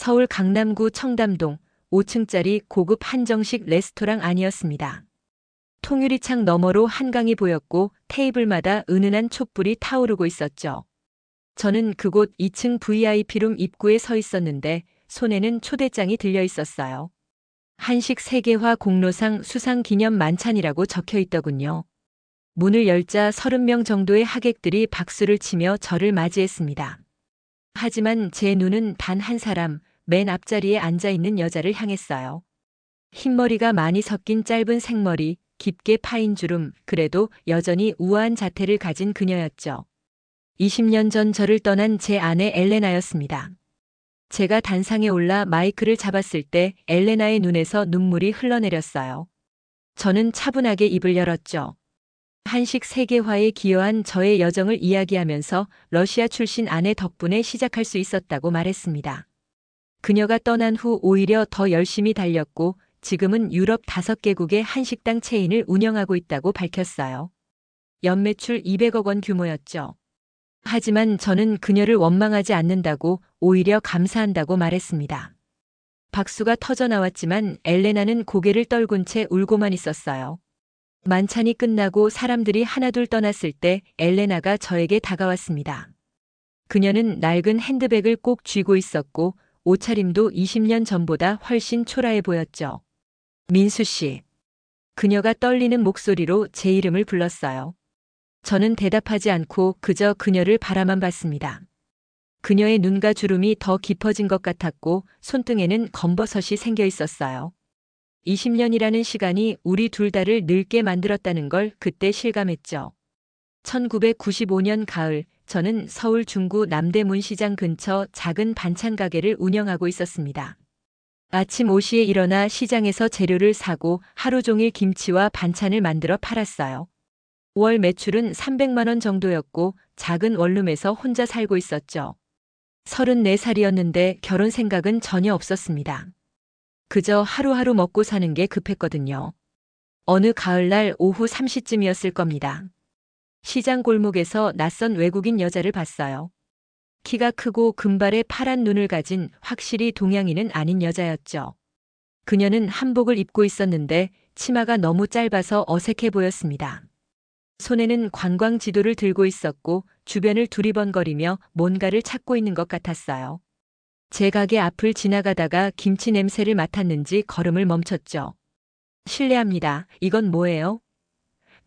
서울 강남구 청담동 5층짜리 고급 한정식 레스토랑 아니었습니다. 통유리창 너머로 한강이 보였고 테이블마다 은은한 촛불이 타오르고 있었죠. 저는 그곳 2층 VIP룸 입구에 서 있었는데 손에는 초대장이 들려 있었어요. 한식 세계화 공로상 수상 기념 만찬이라고 적혀 있더군요. 문을 열자 30명 정도의 하객들이 박수를 치며 저를 맞이했습니다. 하지만 제 눈은 단 한 사람, 맨 앞자리에 앉아 있는 여자를 향했어요. 흰머리가 많이 섞인 짧은 생머리, 깊게 파인 주름, 그래도 여전히 우아한 자태를 가진 그녀였죠. 20년 전 저를 떠난 제 아내 엘레나였습니다. 제가 단상에 올라 마이크를 잡았을 때 엘레나의 눈에서 눈물이 흘러내렸어요. 저는 차분하게 입을 열었죠. 한식 세계화에 기여한 저의 여정을 이야기하면서 러시아 출신 아내 덕분에 시작할 수 있었다고 말했습니다. 그녀가 떠난 후 오히려 더 열심히 달렸고 지금은 유럽 5개국의 한식당 체인을 운영하고 있다고 밝혔어요. 연매출 200억 원 규모였죠. 하지만 저는 그녀를 원망하지 않는다고 오히려 감사한다고 말했습니다. 박수가 터져 나왔지만 엘레나는 고개를 떨군 채 울고만 있었어요. 만찬이 끝나고 사람들이 하나둘 떠났을 때 엘레나가 저에게 다가왔습니다. 그녀는 낡은 핸드백을 꼭 쥐고 있었고 옷차림도 20년 전보다 훨씬 초라해 보였죠. 민수 씨. 그녀가 떨리는 목소리로 제 이름을 불렀어요. 저는 대답하지 않고 그저 그녀를 바라만 봤습니다. 그녀의 눈과 주름이 더 깊어진 것 같았고 손등에는 검버섯이 생겨 있었어요. 20년이라는 시간이 우리 둘 다를 늙게 만들었다는 걸 그때 실감했죠. 1995년 가을, 저는 서울 중구 남대문시장 근처 작은 반찬 가게를 운영하고 있었습니다. 아침 5시에 일어나 시장에서 재료를 사고 하루 종일 김치와 반찬을 만들어 팔았어요. 월 매출은 300만 원 정도였고 작은 원룸에서 혼자 살고 있었죠. 34살이었는데 결혼 생각은 전혀 없었습니다. 그저 하루하루 먹고 사는 게 급했거든요. 어느 가을날 오후 3시쯤이었을 겁니다. 시장 골목에서 낯선 외국인 여자를 봤어요. 키가 크고 금발의 파란 눈을 가진 확실히 동양인은 아닌 여자였죠. 그녀는 한복을 입고 있었는데 치마가 너무 짧아서 어색해 보였습니다. 손에는 관광 지도를 들고 있었고 주변을 두리번거리며 뭔가를 찾고 있는 것 같았어요. 제 가게 앞을 지나가다가 김치 냄새를 맡았는지 걸음을 멈췄죠. 실례합니다. 이건 뭐예요?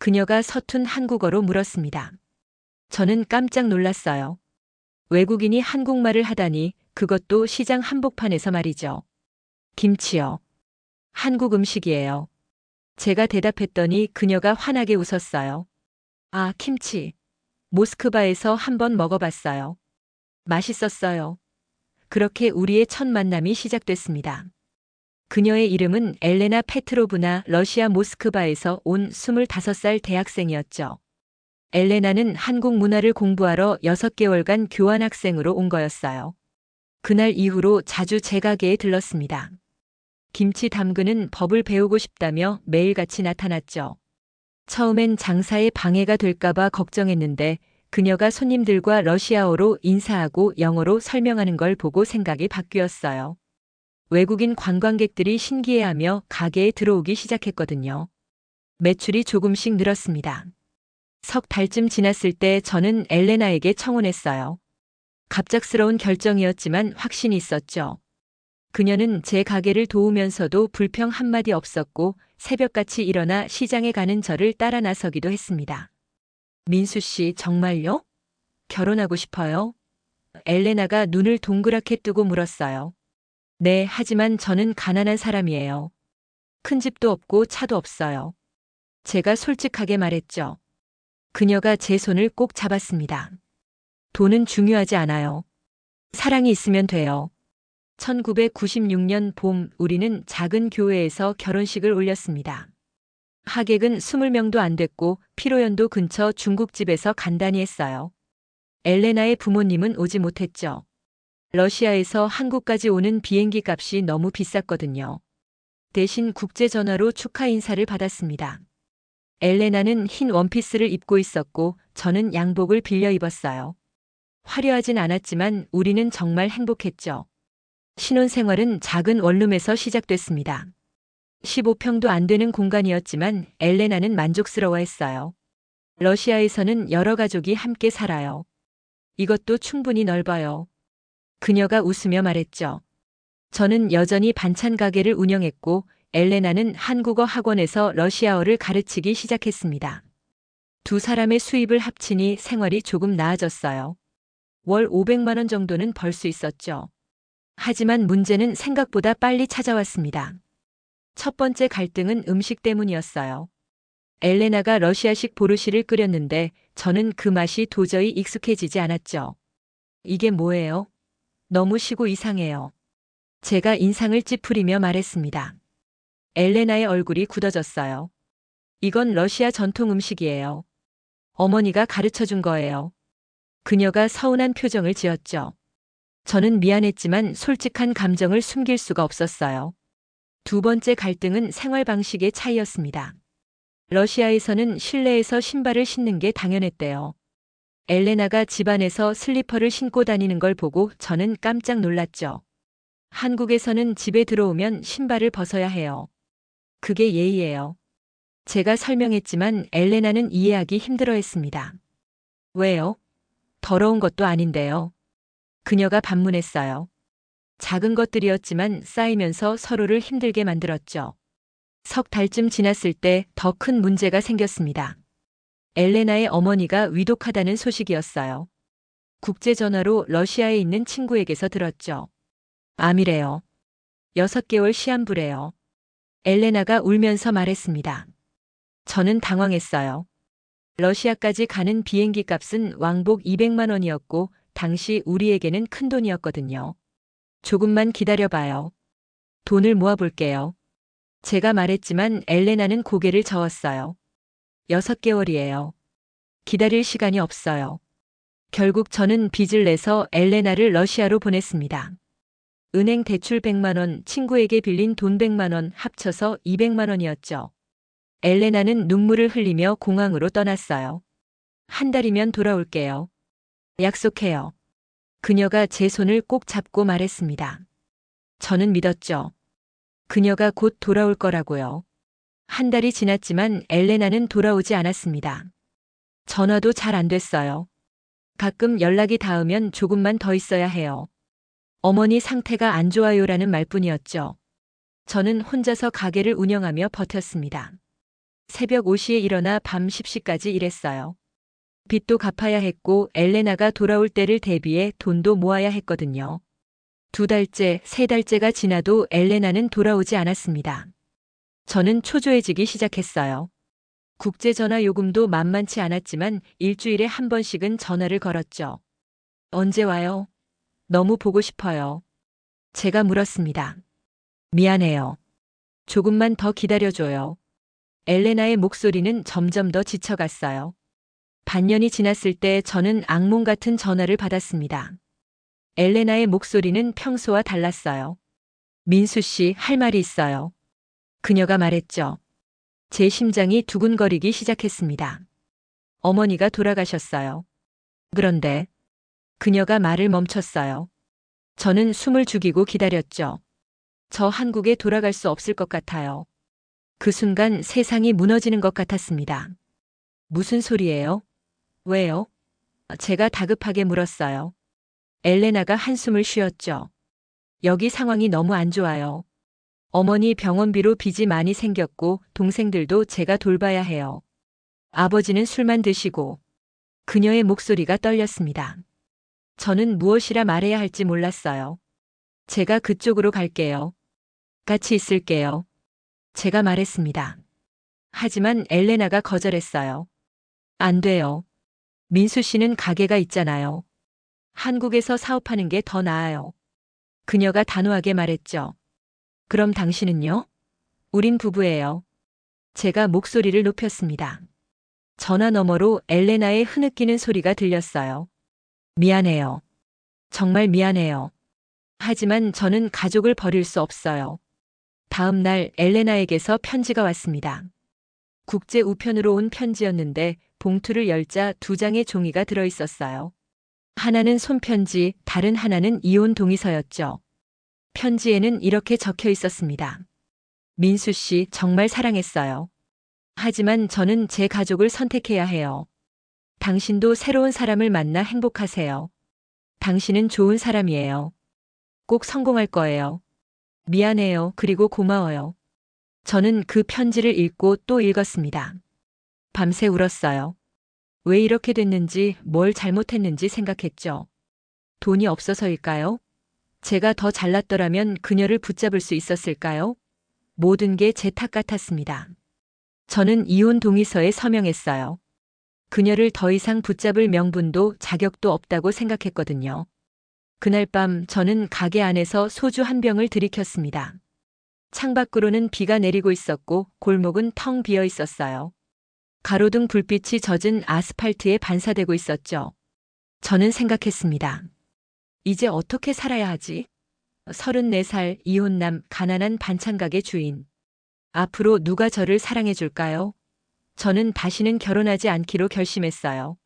그녀가 서툰 한국어로 물었습니다. 저는 깜짝 놀랐어요. 외국인이 한국말을 하다니, 그것도 시장 한복판에서 말이죠. 김치요. 한국 음식이에요. 제가 대답했더니 그녀가 환하게 웃었어요. 아, 김치. 모스크바에서 한번 먹어봤어요. 맛있었어요. 그렇게 우리의 첫 만남이 시작됐습니다. 그녀의 이름은 엘레나 페트로브나, 러시아 모스크바에서 온 25살 대학생이었죠. 엘레나는 한국 문화를 공부하러 6개월간 교환학생으로 온 거였어요. 그날 이후로 자주 제 가게에 들렀습니다. 김치 담그는 법을 배우고 싶다며 매일같이 나타났죠. 처음엔 장사에 방해가 될까봐 걱정했는데 그녀가 손님들과 러시아어로 인사하고 영어로 설명하는 걸 보고 생각이 바뀌었어요. 외국인 관광객들이 신기해하며 가게에 들어오기 시작했거든요. 매출이 조금씩 늘었습니다. 석 달쯤 지났을 때 저는 엘레나에게 청혼했어요. 갑작스러운 결정이었지만 확신이 있었죠. 그녀는 제 가게를 도우면서도 불평 한마디 없었고 새벽같이 일어나 시장에 가는 저를 따라 나서기도 했습니다. 민수 씨, 정말요? 결혼하고 싶어요? 엘레나가 눈을 동그랗게 뜨고 물었어요. 네, 하지만 저는 가난한 사람이에요. 큰 집도 없고 차도 없어요. 제가 솔직하게 말했죠. 그녀가 제 손을 꼭 잡았습니다. 돈은 중요하지 않아요. 사랑이 있으면 돼요. 1996년 봄, 우리는 작은 교회에서 결혼식을 올렸습니다. 하객은 20명도 안 됐고 피로연도 근처 중국집에서 간단히 했어요. 엘레나의 부모님은 오지 못했죠. 러시아에서 한국까지 오는 비행기 값이 너무 비쌌거든요. 대신 국제 전화로 축하 인사를 받았습니다. 엘레나는 흰 원피스를 입고 있었고 저는 양복을 빌려 입었어요. 화려하진 않았지만 우리는 정말 행복했죠. 신혼생활은 작은 원룸에서 시작됐습니다. 15평도 안 되는 공간이었지만 엘레나는 만족스러워했어요. 러시아에서는 여러 가족이 함께 살아요. 이것도 충분히 넓어요. 그녀가 웃으며 말했죠. 저는 여전히 반찬 가게를 운영했고 엘레나는 한국어 학원에서 러시아어를 가르치기 시작했습니다. 두 사람의 수입을 합치니 생활이 조금 나아졌어요. 월 500만 원 정도는 벌 수 있었죠. 하지만 문제는 생각보다 빨리 찾아왔습니다. 첫 번째 갈등은 음식 때문이었어요. 엘레나가 러시아식 보르시를 끓였는데 저는 그 맛이 도저히 익숙해지지 않았죠. 이게 뭐예요? 너무 시고 이상해요. 제가 인상을 찌푸리며 말했습니다. 엘레나의 얼굴이 굳어졌어요. 이건 러시아 전통 음식이에요. 어머니가 가르쳐 준 거예요. 그녀가 서운한 표정을 지었죠. 저는 미안했지만 솔직한 감정을 숨길 수가 없었어요. 두 번째 갈등은 생활 방식의 차이였습니다. 러시아에서는 실내에서 신발을 신는 게 당연했대요. 엘레나가 집안에서 슬리퍼를 신고 다니는 걸 보고 저는 깜짝 놀랐죠. 한국에서는 집에 들어오면 신발을 벗어야 해요. 그게 예의예요. 제가 설명했지만 엘레나는 이해하기 힘들어했습니다. 왜요? 더러운 것도 아닌데요. 그녀가 반문했어요. 작은 것들이었지만 쌓이면서 서로를 힘들게 만들었죠. 석 달쯤 지났을 때 더 큰 문제가 생겼습니다. 엘레나의 어머니가 위독하다는 소식이었어요. 국제전화로 러시아에 있는 친구에게서 들었죠. 암이래요. 6개월 시한부래요. 엘레나가 울면서 말했습니다. 저는 당황했어요. 러시아까지 가는 비행기 값은 왕복 200만 원이었고 당시 우리에게는 큰 돈이었거든요. 조금만 기다려봐요. 돈을 모아볼게요. 제가 말했지만 엘레나는 고개를 저었어요. 6개월이에요. 기다릴 시간이 없어요. 결국 저는 빚을 내서 엘레나를 러시아로 보냈습니다. 은행 대출 100만 원, 친구에게 빌린 돈 100만 원, 합쳐서 200만 원이었죠. 엘레나는 눈물을 흘리며 공항으로 떠났어요. 한 달이면 돌아올게요. 약속해요. 그녀가 제 손을 꼭 잡고 말했습니다. 저는 믿었죠. 그녀가 곧 돌아올 거라고요. 한 달이 지났지만 엘레나는 돌아오지 않았습니다. 전화도 잘 안 됐어요. 가끔 연락이 닿으면 조금만 더 있어야 해요. 어머니 상태가 안 좋아요라는 말뿐이었죠. 저는 혼자서 가게를 운영하며 버텼습니다. 새벽 5시에 일어나 밤 10시까지 일했어요. 빚도 갚아야 했고 엘레나가 돌아올 때를 대비해 돈도 모아야 했거든요. 2달째, 3달째가 지나도 엘레나는 돌아오지 않았습니다. 저는 초조해지기 시작했어요. 국제전화 요금도 만만치 않았지만 일주일에 한 번씩은 전화를 걸었죠. 언제 와요? 너무 보고 싶어요. 제가 물었습니다. 미안해요. 조금만 더 기다려줘요. 엘레나의 목소리는 점점 더 지쳐갔어요. 반년이 지났을 때 저는 악몽 같은 전화를 받았습니다. 엘레나의 목소리는 평소와 달랐어요. 민수 씨, 할 말이 있어요. 그녀가 말했죠. 제 심장이 두근거리기 시작했습니다. 어머니가 돌아가셨어요. 그런데 그녀가 말을 멈췄어요. 저는 숨을 죽이고 기다렸죠. 저 한국에 돌아갈 수 없을 것 같아요. 그 순간 세상이 무너지는 것 같았습니다. 무슨 소리예요? 왜요? 제가 다급하게 물었어요. 엘레나가 한숨을 쉬었죠. 여기 상황이 너무 안 좋아요. 어머니 병원비로 빚이 많이 생겼고 동생들도 제가 돌봐야 해요. 아버지는 술만 드시고. 그녀의 목소리가 떨렸습니다. 저는 무엇이라 말해야 할지 몰랐어요. 제가 그쪽으로 갈게요. 같이 있을게요. 제가 말했습니다. 하지만 엘레나가 거절했어요. 안 돼요. 민수 씨는 가게가 있잖아요. 한국에서 사업하는 게 더 나아요. 그녀가 단호하게 말했죠. 그럼 당신은요? 우린 부부예요. 제가 목소리를 높였습니다. 전화 너머로 엘레나의 흐느끼는 소리가 들렸어요. 미안해요. 정말 미안해요. 하지만 저는 가족을 버릴 수 없어요. 다음 날 엘레나에게서 편지가 왔습니다. 국제 우편으로 온 편지였는데 봉투를 열자 2장의 종이가 들어 있었어요. 하나는 손편지, 다른 하나는 이혼 동의서였죠. 편지에는 이렇게 적혀 있었습니다. 민수 씨 정말 사랑했어요. 하지만 저는 제 가족을 선택해야 해요. 당신도 새로운 사람을 만나 행복하세요. 당신은 좋은 사람이에요. 꼭 성공할 거예요. 미안해요. 그리고 고마워요. 저는 그 편지를 읽고 또 읽었습니다. 밤새 울었어요. 왜 이렇게 됐는지, 뭘 잘못했는지 생각했죠. 돈이 없어서일까요? 제가 더 잘났더라면 그녀를 붙잡을 수 있었을까요? 모든 게 제 탓 같았습니다. 저는 이혼 동의서에 서명했어요. 그녀를 더 이상 붙잡을 명분도 자격도 없다고 생각했거든요. 그날 밤 저는 가게 안에서 소주 한 병을 들이켰습니다. 창밖으로는 비가 내리고 있었고 골목은 텅 비어 있었어요. 가로등 불빛이 젖은 아스팔트에 반사되고 있었죠. 저는 생각했습니다. 이제 어떻게 살아야 하지? 34살 이혼남 가난한 반찬가게 주인. 앞으로 누가 저를 사랑해 줄까요? 저는 다시는 결혼하지 않기로 결심했어요.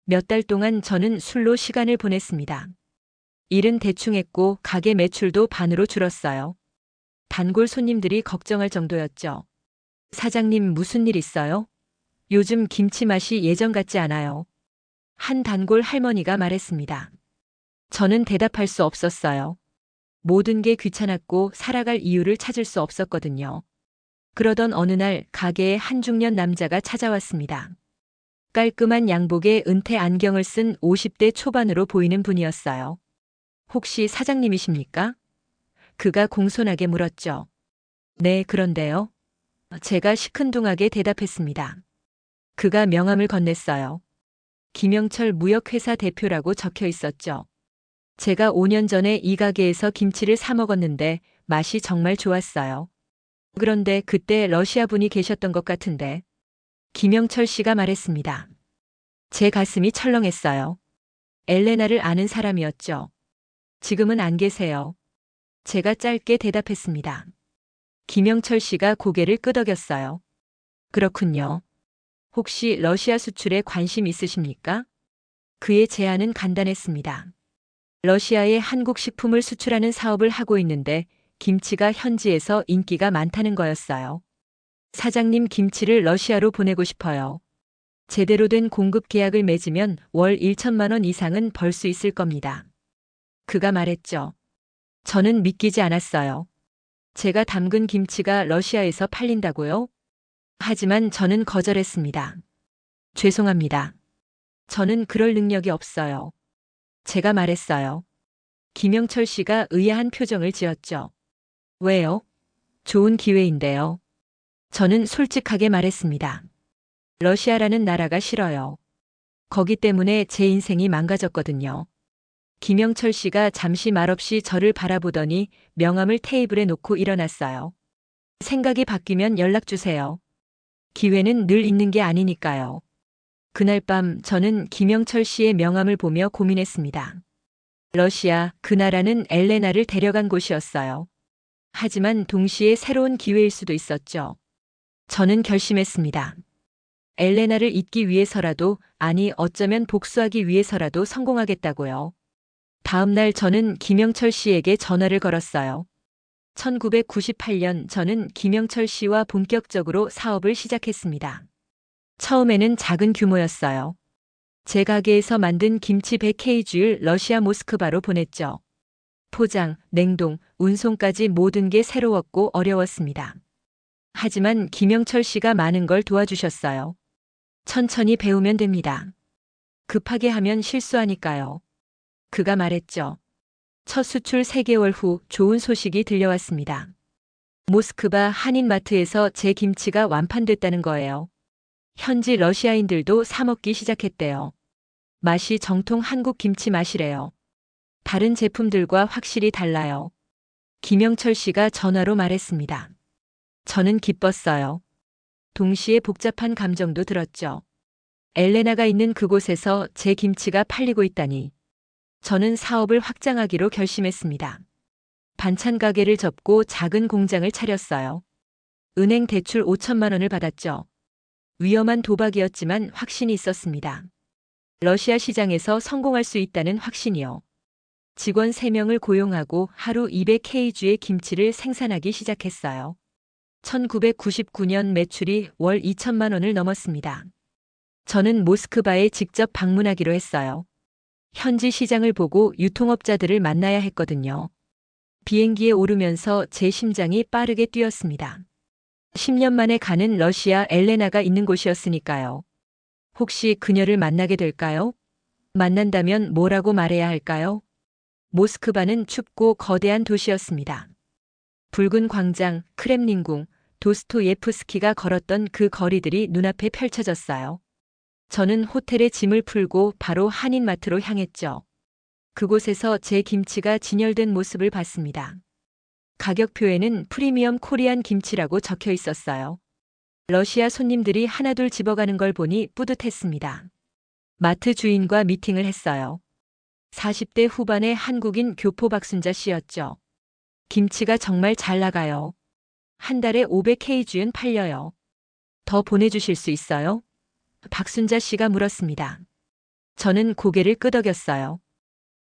몇 달 동안 저는 술로 시간을 보냈습니다. 일은 대충 했고 가게 매출도 반으로 줄었어요. 단골 손님들이 걱정할 정도였죠. 사장님 무슨 일 있어요? 요즘 김치 맛이 예전 같지 않아요. 한 단골 할머니가 말했습니다. 저는 대답할 수 없었어요. 모든 게 귀찮았고 살아갈 이유를 찾을 수 없었거든요. 그러던 어느 날 가게에 한 중년 남자가 찾아왔습니다. 깔끔한 양복에 은퇴 안경을 쓴 50대 초반으로 보이는 분이었어요. 혹시 사장님이십니까? 그가 공손하게 물었죠. 네, 그런데요. 제가 시큰둥하게 대답했습니다. 그가 명함을 건넸어요. 김영철 무역회사 대표라고 적혀 있었죠. 제가 5년 전에 이 가게에서 김치를 사 먹었는데 맛이 정말 좋았어요. 그런데 그때 러시아 분이 계셨던 것 같은데. 김영철 씨가 말했습니다. 제 가슴이 철렁했어요. 엘레나를 아는 사람이었죠. 지금은 안 계세요. 제가 짧게 대답했습니다. 김영철 씨가 고개를 끄덕였어요. 그렇군요. 혹시 러시아 수출에 관심 있으십니까? 그의 제안은 간단했습니다. 러시아에 한국 식품을 수출하는 사업을 하고 있는데 김치가 현지에서 인기가 많다는 거였어요. 사장님 김치를 러시아로 보내고 싶어요. 제대로 된 공급 계약을 맺으면 월 1천만 원 이상은 벌 수 있을 겁니다. 그가 말했죠. 저는 믿기지 않았어요. 제가 담근 김치가 러시아에서 팔린다고요? 하지만 저는 거절했습니다. 죄송합니다. 저는 그럴 능력이 없어요. 제가 말했어요. 김영철 씨가 의아한 표정을 지었죠. 왜요? 좋은 기회인데요. 저는 솔직하게 말했습니다. 러시아라는 나라가 싫어요. 거기 때문에 제 인생이 망가졌거든요. 김영철 씨가 잠시 말없이 저를 바라보더니 명함을 테이블에 놓고 일어났어요. 생각이 바뀌면 연락 주세요. 기회는 늘 있는 게 아니니까요. 그날 밤 저는 김영철 씨의 명함을 보며 고민했습니다. 러시아, 그 나라는 엘레나를 데려간 곳이었어요. 하지만 동시에 새로운 기회일 수도 있었죠. 저는 결심했습니다. 엘레나를 잊기 위해서라도, 아니 어쩌면 복수하기 위해서라도 성공하겠다고요. 다음 날 저는 김영철 씨에게 전화를 걸었어요. 1998년 저는 김영철 씨와 본격적으로 사업을 시작했습니다. 처음에는 작은 규모였어요. 제 가게에서 만든 김치 100kg를 러시아 모스크바로 보냈죠. 포장, 냉동, 운송까지 모든 게 새로웠고 어려웠습니다. 하지만 김영철 씨가 많은 걸 도와주셨어요. 천천히 배우면 됩니다. 급하게 하면 실수하니까요. 그가 말했죠. 첫 수출 3개월 후 좋은 소식이 들려왔습니다. 모스크바 한인마트에서 제 김치가 완판됐다는 거예요. 현지 러시아인들도 사 먹기 시작했대요. 맛이 정통 한국 김치 맛이래요. 다른 제품들과 확실히 달라요. 김영철 씨가 전화로 말했습니다. 저는 기뻤어요. 동시에 복잡한 감정도 들었죠. 엘레나가 있는 그곳에서 제 김치가 팔리고 있다니. 저는 사업을 확장하기로 결심했습니다. 반찬 가게를 접고 작은 공장을 차렸어요. 은행 대출 5천만 원을 받았죠. 위험한 도박이었지만 확신이 있었습니다. 러시아 시장에서 성공할 수 있다는 확신이요. 직원 3명을 고용하고 하루 200kg의 김치를 생산하기 시작했어요. 1999년 매출이 월 2천만 원을 넘었습니다. 저는 모스크바에 직접 방문하기로 했어요. 현지 시장을 보고 유통업자들을 만나야 했거든요. 비행기에 오르면서 제 심장이 빠르게 뛰었습니다. 10년 만에 가는 러시아 엘레나가 있는 곳이었으니까요. 혹시 그녀를 만나게 될까요? 만난다면 뭐라고 말해야 할까요? 모스크바는 춥고 거대한 도시였습니다. 붉은 광장, 크렘린궁, 도스토예프스키가 걸었던 그 거리들이 눈앞에 펼쳐졌어요. 저는 호텔에 짐을 풀고 바로 한인마트로 향했죠. 그곳에서 제 김치가 진열된 모습을 봤습니다. 가격표에는 프리미엄 코리안 김치라고 적혀 있었어요. 러시아 손님들이 하나둘 집어가는 걸 보니 뿌듯했습니다. 마트 주인과 미팅을 했어요. 40대 후반의 한국인 교포 박순자 씨였죠. 김치가 정말 잘 나가요. 한 달에 500kg은 팔려요. 더 보내주실 수 있어요? 박순자 씨가 물었습니다. 저는 고개를 끄덕였어요.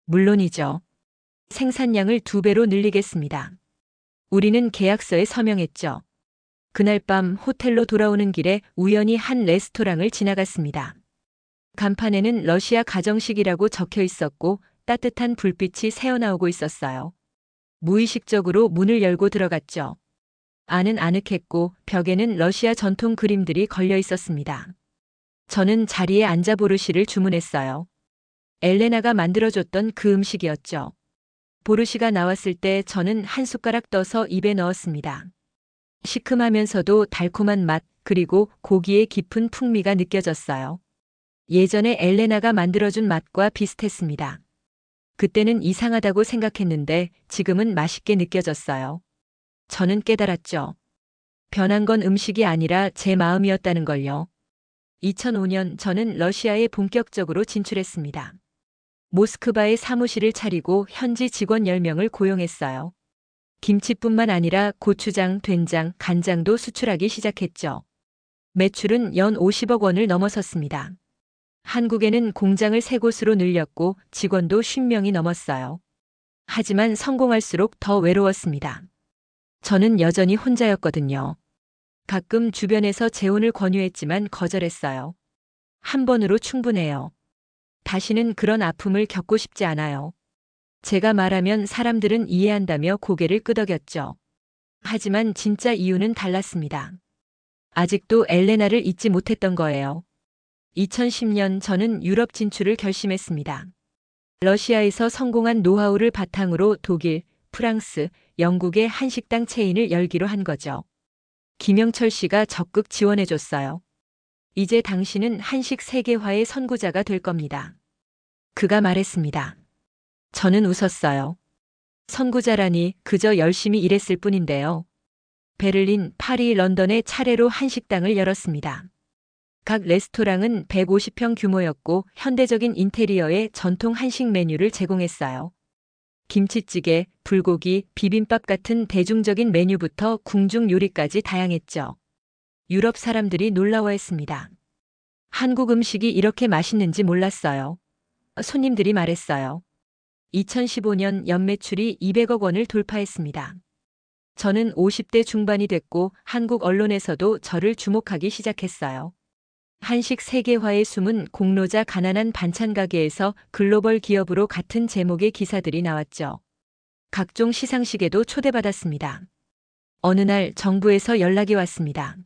물론이죠. 생산량을 2배로 늘리겠습니다. 우리는 계약서에 서명했죠. 그날 밤 호텔로 돌아오는 길에 우연히 한 레스토랑을 지나갔습니다. 간판에는 러시아 가정식이라고 적혀 있었고 따뜻한 불빛이 새어나오고 있었어요. 무의식적으로 문을 열고 들어갔죠. 안은 아늑했고 벽에는 러시아 전통 그림들이 걸려 있었습니다. 저는 자리에 앉아 보르시를 주문했어요. 엘레나가 만들어줬던 그 음식이었죠. 보르시가 나왔을 때 저는 한 숟가락 떠서 입에 넣었습니다. 시큼하면서도 달콤한 맛, 그리고 고기의 깊은 풍미가 느껴졌어요. 예전에 엘레나가 만들어준 맛과 비슷했습니다. 그때는 이상하다고 생각했는데 지금은 맛있게 느껴졌어요. 저는 깨달았죠. 변한 건 음식이 아니라 제 마음이었다는 걸요. 2005년 저는 러시아에 본격적으로 진출했습니다. 모스크바에 사무실을 차리고 현지 직원 10명을 고용했어요. 김치뿐만 아니라 고추장, 된장, 간장도 수출하기 시작했죠. 매출은 연 50억 원을 넘어섰습니다. 한국에는 공장을 3곳으로 늘렸고 직원도 50명이 넘었어요. 하지만 성공할수록 더 외로웠습니다. 저는 여전히 혼자였거든요. 가끔 주변에서 재혼을 권유했지만 거절했어요. 한 번으로 충분해요. 다시는 그런 아픔을 겪고 싶지 않아요. 제가 말하면 사람들은 이해한다며 고개를 끄덕였죠. 하지만 진짜 이유는 달랐습니다. 아직도 엘레나를 잊지 못했던 거예요. 2010년 저는 유럽 진출을 결심했습니다. 러시아에서 성공한 노하우를 바탕으로 독일, 프랑스, 영국의 한식당 체인을 열기로 한 거죠. 김영철 씨가 적극 지원해줬어요. 이제 당신은 한식 세계화의 선구자가 될 겁니다. 그가 말했습니다. 저는 웃었어요. 선구자라니 그저 열심히 일했을 뿐인데요. 베를린, 파리, 런던에 차례로 한식당을 열었습니다. 각 레스토랑은 150평 규모였고 현대적인 인테리어의 전통 한식 메뉴를 제공했어요. 김치찌개, 불고기, 비빔밥 같은 대중적인 메뉴부터 궁중 요리까지 다양했죠. 유럽 사람들이 놀라워했습니다. 한국 음식이 이렇게 맛있는지 몰랐어요. 손님들이 말했어요. 2015년 연매출이 200억 원을 돌파했습니다. 저는 50대 중반이 됐고 한국 언론에서도 저를 주목하기 시작했어요. 한식 세계화의 숨은 공로자 가난한 반찬 가게에서 글로벌 기업으로 같은 제목의 기사들이 나왔죠. 각종 시상식에도 초대받았습니다. 어느 날 정부에서 연락이 왔습니다.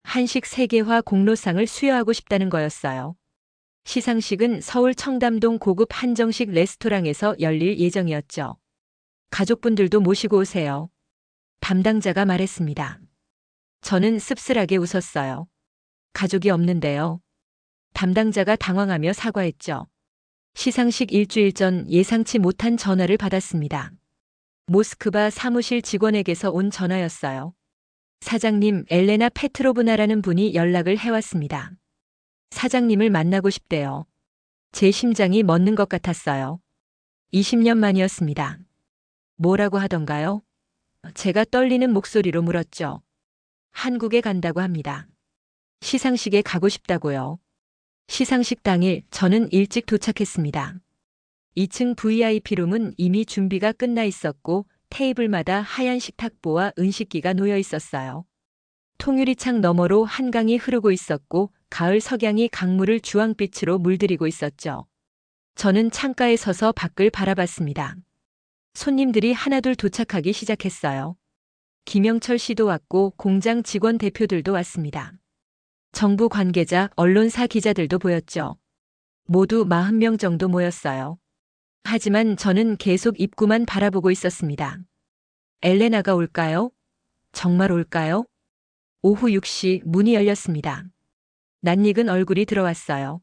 한식 세계화 공로상을 수여하고 싶다는 거였어요. 시상식은 서울 청담동 고급 한정식 레스토랑에서 열릴 예정이었죠. 가족분들도 모시고 오세요. 담당자가 말했습니다. 저는 씁쓸하게 웃었어요. 가족이 없는데요. 담당자가 당황하며 사과했죠. 시상식 일주일 전 예상치 못한 전화를 받았습니다. 모스크바 사무실 직원에게서 온 전화였어요. 사장님, 엘레나 페트로브나라는 분이 연락을 해왔습니다. 사장님을 만나고 싶대요. 제 심장이 멎는 것 같았어요. 20년 만이었습니다. 뭐라고 하던가요? 제가 떨리는 목소리로 물었죠. 한국에 간다고 합니다. 시상식에 가고 싶다고요. 시상식 당일 저는 일찍 도착했습니다. 2층 VIP룸은 이미 준비가 끝나 있었고 테이블마다 하얀 식탁보와 은식기가 놓여 있었어요. 통유리창 너머로 한강이 흐르고 있었고 가을 석양이 강물을 주황빛으로 물들이고 있었죠. 저는 창가에 서서 밖을 바라봤습니다. 손님들이 하나둘 도착하기 시작했어요. 김영철 씨도 왔고 공장 직원 대표들도 왔습니다. 정부 관계자, 언론사 기자들도 보였죠. 모두 40명 정도 모였어요. 하지만 저는 계속 입구만 바라보고 있었습니다. 엘레나가 올까요? 정말 올까요? 오후 6시 문이 열렸습니다. 낯익은 얼굴이 들어왔어요.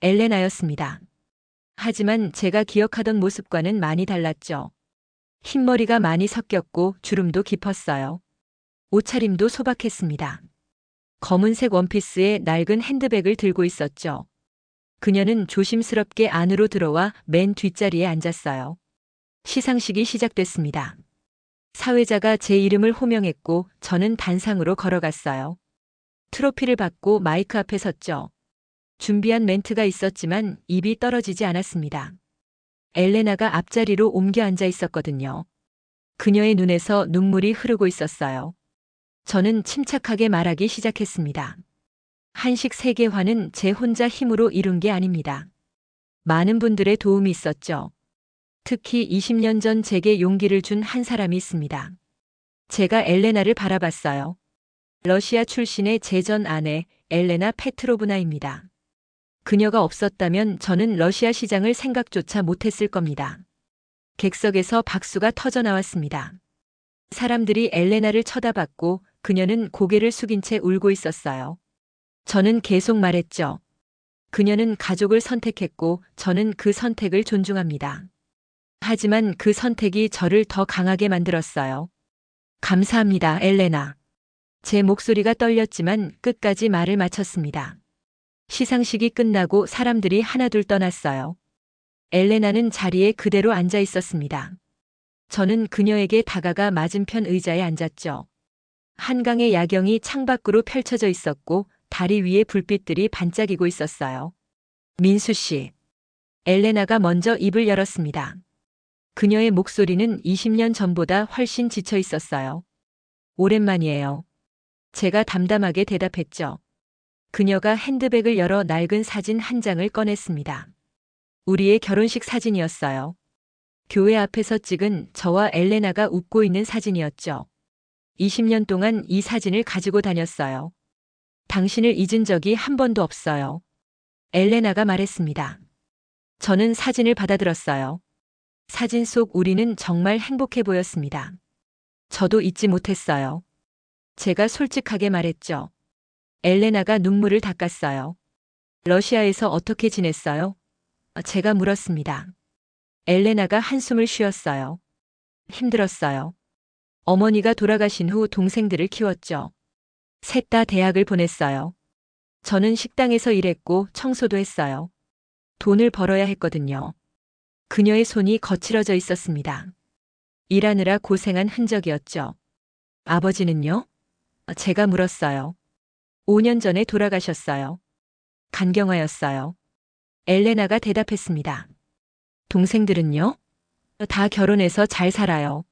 엘레나였습니다. 하지만 제가 기억하던 모습과는 많이 달랐죠. 흰머리가 많이 섞였고 주름도 깊었어요. 옷차림도 소박했습니다. 검은색 원피스에 낡은 핸드백을 들고 있었죠. 그녀는 조심스럽게 안으로 들어와 맨 뒷자리에 앉았어요. 시상식이 시작됐습니다. 사회자가 제 이름을 호명했고 저는 단상으로 걸어갔어요. 트로피를 받고 마이크 앞에 섰죠. 준비한 멘트가 있었지만 입이 떨어지지 않았습니다. 엘레나가 앞자리로 옮겨 앉아 있었거든요. 그녀의 눈에서 눈물이 흐르고 있었어요. 저는 침착하게 말하기 시작했습니다. 한식 세계화는 제 혼자 힘으로 이룬 게 아닙니다. 많은 분들의 도움이 있었죠. 특히 20년 전 제게 용기를 준 한 사람이 있습니다. 제가 엘레나를 바라봤어요. 러시아 출신의 제 전 아내 엘레나 페트로브나입니다. 그녀가 없었다면 저는 러시아 시장을 생각조차 못했을 겁니다. 객석에서 박수가 터져 나왔습니다. 사람들이 엘레나를 쳐다봤고 그녀는 고개를 숙인 채 울고 있었어요. 저는 계속 말했죠. 그녀는 가족을 선택했고 저는 그 선택을 존중합니다. 하지만 그 선택이 저를 더 강하게 만들었어요. 감사합니다, 엘레나. 제 목소리가 떨렸지만 끝까지 말을 마쳤습니다. 시상식이 끝나고 사람들이 하나둘 떠났어요. 엘레나는 자리에 그대로 앉아 있었습니다. 저는 그녀에게 다가가 맞은편 의자에 앉았죠. 한강의 야경이 창밖으로 펼쳐져 있었고 다리 위에 불빛들이 반짝이고 있었어요. 민수 씨. 엘레나가 먼저 입을 열었습니다. 그녀의 목소리는 20년 전보다 훨씬 지쳐 있었어요. 오랜만이에요. 제가 담담하게 대답했죠. 그녀가 핸드백을 열어 낡은 사진 한 장을 꺼냈습니다. 우리의 결혼식 사진이었어요. 교회 앞에서 찍은 저와 엘레나가 웃고 있는 사진이었죠. 20년 동안 이 사진을 가지고 다녔어요. 당신을 잊은 적이 한 번도 없어요. 엘레나가 말했습니다. 저는 사진을 받아들었어요. 사진 속 우리는 정말 행복해 보였습니다. 저도 잊지 못했어요. 제가 솔직하게 말했죠. 엘레나가 눈물을 닦았어요. 러시아에서 어떻게 지냈어요? 제가 물었습니다. 엘레나가 한숨을 쉬었어요. 힘들었어요. 어머니가 돌아가신 후 동생들을 키웠죠. 셋 다 대학을 보냈어요. 저는 식당에서 일했고 청소도 했어요. 돈을 벌어야 했거든요. 그녀의 손이 거칠어져 있었습니다. 일하느라 고생한 흔적이었죠. 아버지는요? 제가 물었어요. 5년 전에 돌아가셨어요. 간경화였어요. 엘레나가 대답했습니다. 동생들은요? 다 결혼해서 잘 살아요.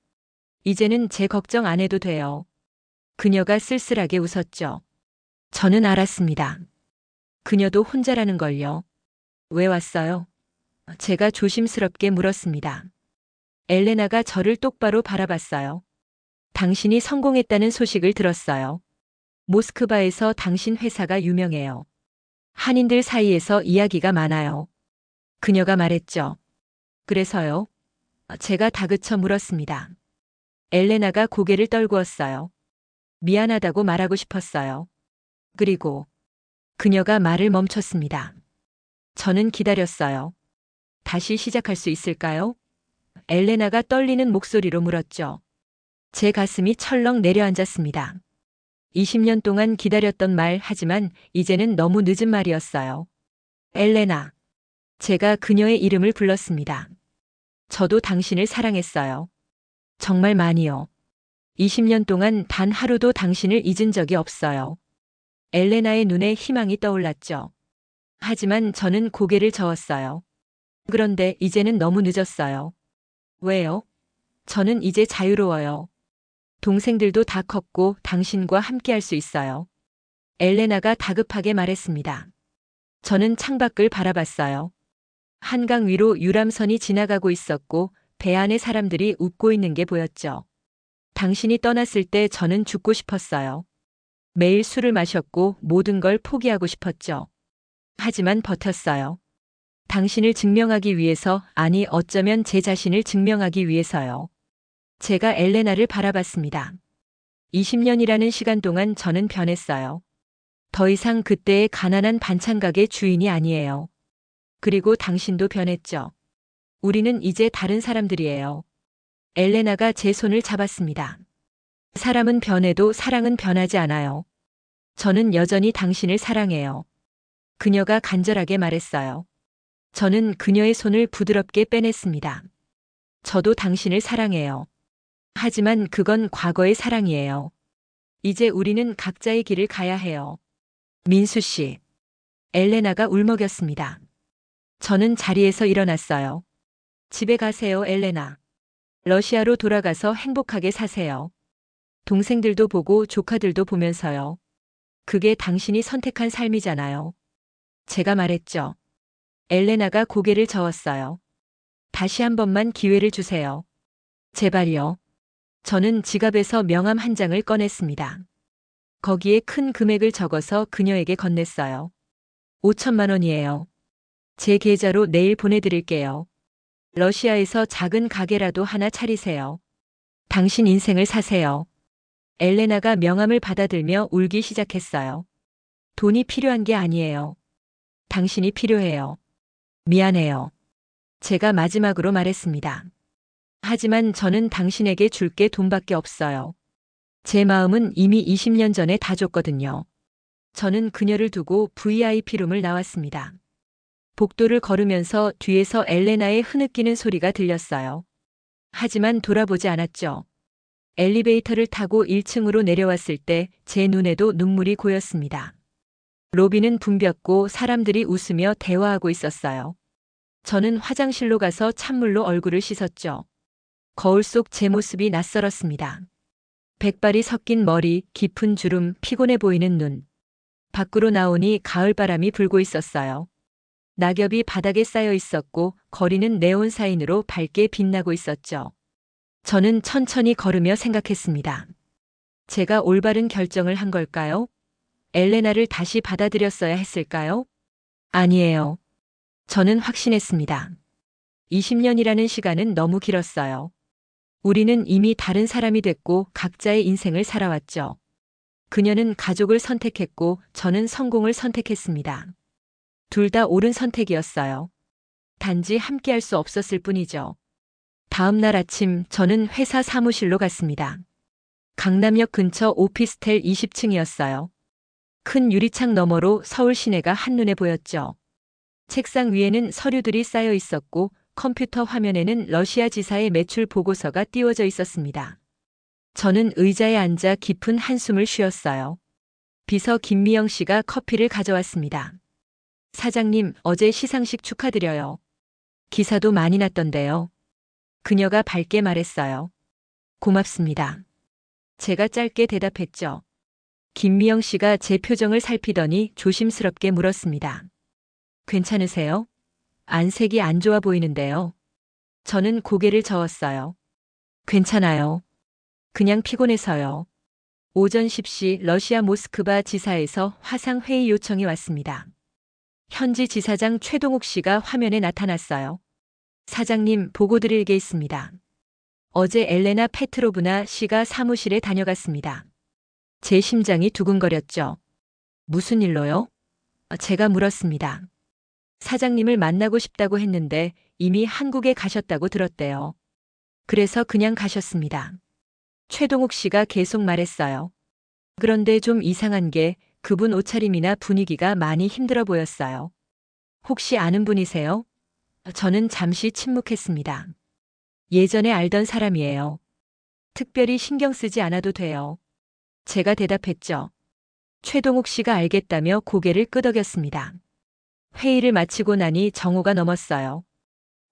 이제는 제 걱정 안 해도 돼요. 그녀가 쓸쓸하게 웃었죠. 저는 알았습니다. 그녀도 혼자라는 걸요. 왜 왔어요? 제가 조심스럽게 물었습니다. 엘레나가 저를 똑바로 바라봤어요. 당신이 성공했다는 소식을 들었어요. 모스크바에서 당신 회사가 유명해요. 한인들 사이에서 이야기가 많아요. 그녀가 말했죠. 그래서요? 제가 다그쳐 물었습니다. 엘레나가 고개를 떨구었어요. 미안하다고 말하고 싶었어요. 그리고 그녀가 말을 멈췄습니다. 저는 기다렸어요. 다시 시작할 수 있을까요? 엘레나가 떨리는 목소리로 물었죠. 제 가슴이 철렁 내려앉았습니다. 20년 동안 기다렸던 말 하지만 이제는 너무 늦은 말이었어요. 엘레나. 제가 그녀의 이름을 불렀습니다. 저도 당신을 사랑했어요. 정말 많이요. 20년 동안 단 하루도 당신을 잊은 적이 없어요. 엘레나의 눈에 희망이 떠올랐죠. 하지만 저는 고개를 저었어요. 그런데 이제는 너무 늦었어요. 왜요? 저는 이제 자유로워요. 동생들도 다 컸고 당신과 함께 할 수 있어요. 엘레나가 다급하게 말했습니다. 저는 창밖을 바라봤어요. 한강 위로 유람선이 지나가고 있었고 배 안에 사람들이 웃고 있는 게 보였죠. 당신이 떠났을 때 저는 죽고 싶었어요. 매일 술을 마셨고 모든 걸 포기하고 싶었죠. 하지만 버텼어요. 당신을 증명하기 위해서, 아니 어쩌면 제 자신을 증명하기 위해서요. 제가 엘레나를 바라봤습니다. 20년이라는 시간 동안 저는 변했어요. 더 이상 그때의 가난한 반찬 가게 주인이 아니에요. 그리고 당신도 변했죠. 우리는 이제 다른 사람들이에요. 엘레나가 제 손을 잡았습니다. 사람은 변해도 사랑은 변하지 않아요. 저는 여전히 당신을 사랑해요. 그녀가 간절하게 말했어요. 저는 그녀의 손을 부드럽게 빼냈습니다. 저도 당신을 사랑해요. 하지만 그건 과거의 사랑이에요. 이제 우리는 각자의 길을 가야 해요. 민수 씨. 엘레나가 울먹였습니다. 저는 자리에서 일어났어요. 집에 가세요, 엘레나. 러시아로 돌아가서 행복하게 사세요. 동생들도 보고 조카들도 보면서요. 그게 당신이 선택한 삶이잖아요. 제가 말했죠. 엘레나가 고개를 저었어요. 다시 한 번만 기회를 주세요. 제발요. 저는 지갑에서 명함 한 장을 꺼냈습니다. 거기에 큰 금액을 적어서 그녀에게 건넸어요. 5천만 원이에요. 제 계좌로 내일 보내드릴게요. 러시아에서 작은 가게라도 하나 차리세요. 당신 인생을 사세요. 엘레나가 명함을 받아들며 울기 시작했어요. 돈이 필요한 게 아니에요. 당신이 필요해요. 미안해요. 제가 마지막으로 말했습니다. 하지만 저는 당신에게 줄 게 돈밖에 없어요. 제 마음은 이미 20년 전에 다 줬거든요. 저는 그녀를 두고 VIP룸을 나왔습니다. 복도를 걸으면서 뒤에서 엘레나의 흐느끼는 소리가 들렸어요. 하지만 돌아보지 않았죠. 엘리베이터를 타고 1층으로 내려왔을 때 제 눈에도 눈물이 고였습니다. 로비는 붐볐고 사람들이 웃으며 대화하고 있었어요. 저는 화장실로 가서 찬물로 얼굴을 씻었죠. 거울 속 제 모습이 낯설었습니다. 백발이 섞인 머리, 깊은 주름, 피곤해 보이는 눈. 밖으로 나오니 가을바람이 불고 있었어요. 낙엽이 바닥에 쌓여 있었고 거리는 네온 사인으로 밝게 빛나고 있었죠. 저는 천천히 걸으며 생각했습니다. 제가 올바른 결정을 한 걸까요? 엘레나를 다시 받아들였어야 했을까요? 아니에요. 저는 확신했습니다. 20년이라는 시간은 너무 길었어요. 우리는 이미 다른 사람이 됐고 각자의 인생을 살아왔죠. 그녀는 가족을 선택했고 저는 성공을 선택했습니다. 둘 다 옳은 선택이었어요. 단지 함께할 수 없었을 뿐이죠. 다음 날 아침 저는 회사 사무실로 갔습니다. 강남역 근처 오피스텔 20층이었어요. 큰 유리창 너머로 서울 시내가 한눈에 보였죠. 책상 위에는 서류들이 쌓여 있었고 컴퓨터 화면에는 러시아 지사의 매출 보고서가 띄워져 있었습니다. 저는 의자에 앉아 깊은 한숨을 쉬었어요. 비서 김미영 씨가 커피를 가져왔습니다. 사장님, 어제 시상식 축하드려요. 기사도 많이 났던데요. 그녀가 밝게 말했어요. 고맙습니다. 제가 짧게 대답했죠. 김미영 씨가 제 표정을 살피더니 조심스럽게 물었습니다. 괜찮으세요? 안색이 안 좋아 보이는데요. 저는 고개를 저었어요. 괜찮아요. 그냥 피곤해서요. 오전 10시 러시아 모스크바 지사에서 화상 회의 요청이 왔습니다. 현지 지사장 최동욱 씨가 화면에 나타났어요. 사장님, 보고 드릴 게 있습니다. 어제 엘레나 페트로브나 씨가 사무실에 다녀갔습니다. 제 심장이 두근거렸죠. 무슨 일로요? 제가 물었습니다. 사장님을 만나고 싶다고 했는데 이미 한국에 가셨다고 들었대요. 그래서 그냥 가셨습니다. 최동욱 씨가 계속 말했어요. 그런데 좀 이상한 게 그분 옷차림이나 분위기가 많이 힘들어 보였어요. 혹시 아는 분이세요? 저는 잠시 침묵했습니다. 예전에 알던 사람이에요. 특별히 신경 쓰지 않아도 돼요. 제가 대답했죠. 최동욱 씨가 알겠다며 고개를 끄덕였습니다. 회의를 마치고 나니 정오가 넘었어요.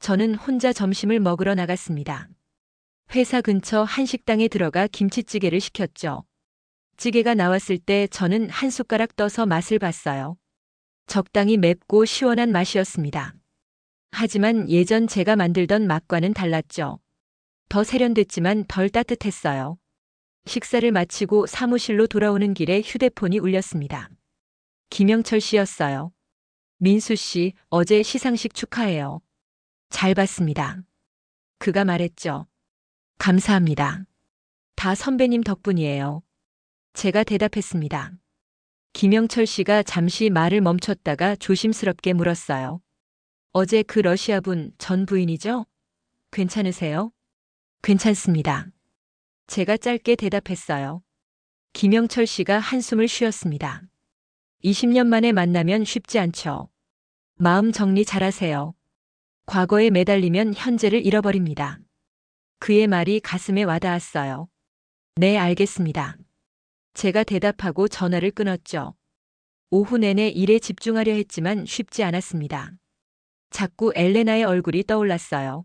저는 혼자 점심을 먹으러 나갔습니다. 회사 근처 한식당에 들어가 김치찌개를 시켰죠. 찌개가 나왔을 때 저는 한 숟가락 떠서 맛을 봤어요. 적당히 맵고 시원한 맛이었습니다. 하지만 예전 제가 만들던 맛과는 달랐죠. 더 세련됐지만 덜 따뜻했어요. 식사를 마치고 사무실로 돌아오는 길에 휴대폰이 울렸습니다. 김영철 씨였어요. 민수 씨, 어제 시상식 축하해요. 잘 봤습니다. 그가 말했죠. 감사합니다. 다 선배님 덕분이에요. 제가 대답했습니다. 김영철 씨가 잠시 말을 멈췄다가 조심스럽게 물었어요. 어제 그 러시아 분 전 부인이죠? 괜찮으세요? 괜찮습니다. 제가 짧게 대답했어요. 김영철 씨가 한숨을 쉬었습니다. 20년 만에 만나면 쉽지 않죠. 마음 정리 잘하세요. 과거에 매달리면 현재를 잃어버립니다. 그의 말이 가슴에 와닿았어요. 네, 알겠습니다. 제가 대답하고 전화를 끊었죠. 오후 내내 일에 집중하려 했지만 쉽지 않았습니다. 자꾸 엘레나의 얼굴이 떠올랐어요.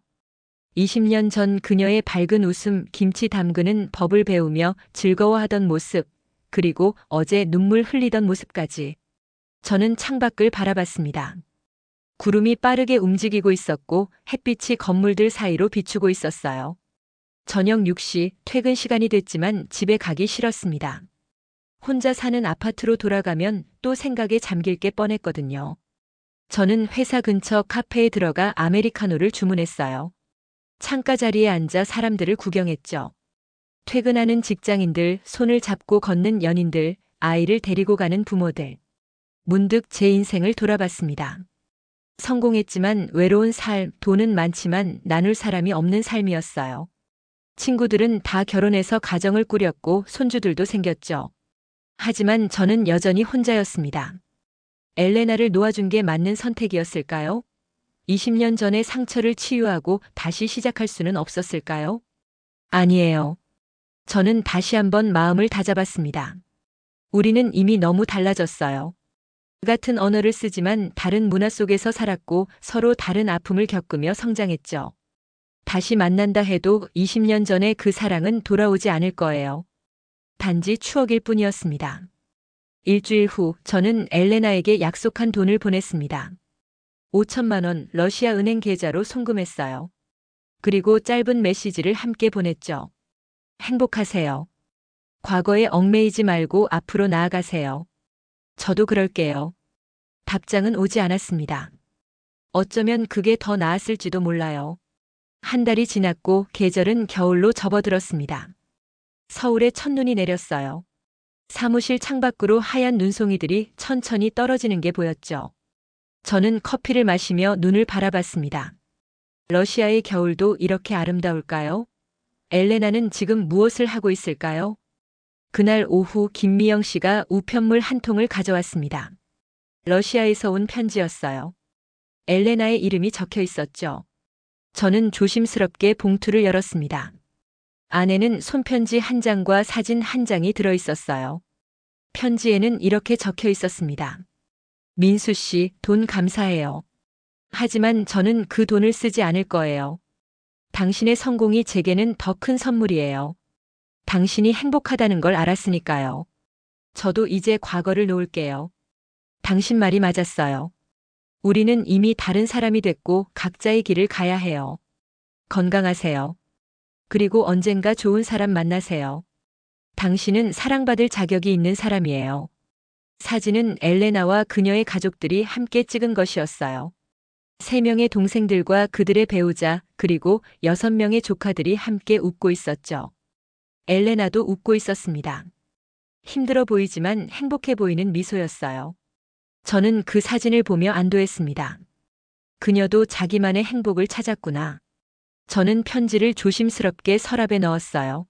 20년 전 그녀의 밝은 웃음, 김치 담그는 법을 배우며 즐거워하던 모습, 그리고 어제 눈물 흘리던 모습까지. 저는 창밖을 바라봤습니다. 구름이 빠르게 움직이고 있었고 햇빛이 건물들 사이로 비추고 있었어요. 저녁 6시 퇴근 시간이 됐지만 집에 가기 싫었습니다. 혼자 사는 아파트로 돌아가면 또 생각에 잠길 게 뻔했거든요. 저는 회사 근처 카페에 들어가 아메리카노를 주문했어요. 창가 자리에 앉아 사람들을 구경했죠. 퇴근하는 직장인들, 손을 잡고 걷는 연인들, 아이를 데리고 가는 부모들. 문득 제 인생을 돌아봤습니다. 성공했지만 외로운 삶, 돈은 많지만 나눌 사람이 없는 삶이었어요. 친구들은 다 결혼해서 가정을 꾸렸고 손주들도 생겼죠. 하지만 저는 여전히 혼자였습니다. 엘레나를 놓아준 게 맞는 선택이었을까요? 20년 전의 상처를 치유하고 다시 시작할 수는 없었을까요? 아니에요. 저는 다시 한번 마음을 다잡았습니다. 우리는 이미 너무 달라졌어요. 같은 언어를 쓰지만 다른 문화 속에서 살았고 서로 다른 아픔을 겪으며 성장했죠. 다시 만난다 해도 20년 전의 그 사랑은 돌아오지 않을 거예요. 단지 추억일 뿐이었습니다. 일주일 후 저는 엘레나에게 약속한 돈을 보냈습니다. 5천만 원 러시아 은행 계좌로 송금했어요. 그리고 짧은 메시지를 함께 보냈죠. 행복하세요. 과거에 얽매이지 말고 앞으로 나아가세요. 저도 그럴게요. 답장은 오지 않았습니다. 어쩌면 그게 더 나았을지도 몰라요. 한 달이 지났고 계절은 겨울로 접어들었습니다. 서울에 첫눈이 내렸어요. 사무실 창밖으로 하얀 눈송이들이 천천히 떨어지는 게 보였죠. 저는 커피를 마시며 눈을 바라봤습니다. 러시아의 겨울도 이렇게 아름다울까요? 엘레나는 지금 무엇을 하고 있을까요? 그날 오후 김미영 씨가 우편물 한 통을 가져왔습니다. 러시아에서 온 편지였어요. 엘레나의 이름이 적혀 있었죠. 저는 조심스럽게 봉투를 열었습니다. 안에는 손편지 한 장과 사진 한 장이 들어 있었어요. 편지에는 이렇게 적혀 있었습니다. 민수 씨, 돈 감사해요. 하지만 저는 그 돈을 쓰지 않을 거예요. 당신의 성공이 제게는 더 큰 선물이에요. 당신이 행복하다는 걸 알았으니까요. 저도 이제 과거를 놓을게요. 당신 말이 맞았어요. 우리는 이미 다른 사람이 됐고 각자의 길을 가야 해요. 건강하세요. 그리고 언젠가 좋은 사람 만나세요. 당신은 사랑받을 자격이 있는 사람이에요. 사진은 엘레나와 그녀의 가족들이 함께 찍은 것이었어요. 3명의 동생들과 그들의 배우자, 그리고 6명의 조카들이 함께 웃고 있었죠. 엘레나도 웃고 있었습니다. 힘들어 보이지만 행복해 보이는 미소였어요. 저는 그 사진을 보며 안도했습니다. 그녀도 자기만의 행복을 찾았구나. 저는 편지를 조심스럽게 서랍에 넣었어요.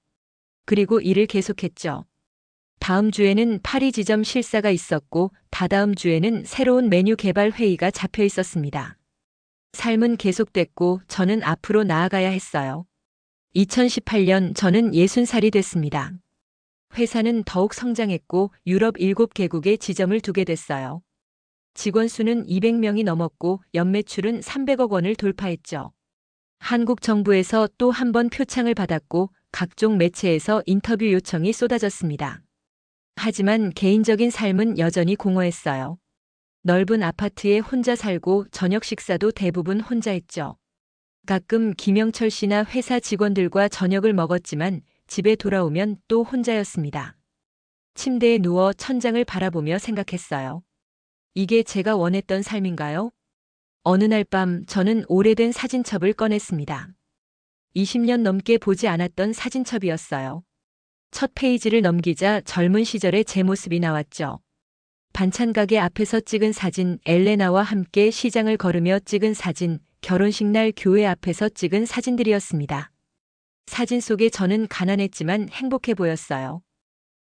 그리고 일을 계속했죠. 다음 주에는 파리 지점 실사가 있었고 다다음 주에는 새로운 메뉴 개발 회의가 잡혀 있었습니다. 삶은 계속됐고 저는 앞으로 나아가야 했어요. 2018년 저는 60살이 됐습니다. 회사는 더욱 성장했고 유럽 7개국에 지점을 두게 됐어요. 직원 수는 200명이 넘었고 연매출은 300억 원을 돌파했죠. 한국 정부에서 또 한 번 표창을 받았고 각종 매체에서 인터뷰 요청이 쏟아졌습니다. 하지만 개인적인 삶은 여전히 공허했어요. 넓은 아파트에 혼자 살고 저녁 식사도 대부분 혼자 했죠. 가끔 김영철 씨나 회사 직원들과 저녁을 먹었지만 집에 돌아오면 또 혼자였습니다. 침대에 누워 천장을 바라보며 생각했어요. 이게 제가 원했던 삶인가요? 어느 날 밤 저는 오래된 사진첩을 꺼냈습니다. 20년 넘게 보지 않았던 사진첩이었어요. 첫 페이지를 넘기자 젊은 시절의 제 모습이 나왔죠. 반찬 가게 앞에서 찍은 사진, 엘레나와 함께 시장을 걸으며 찍은 사진, 결혼식 날 교회 앞에서 찍은 사진들이었습니다. 사진 속에 저는 가난했지만 행복해 보였어요.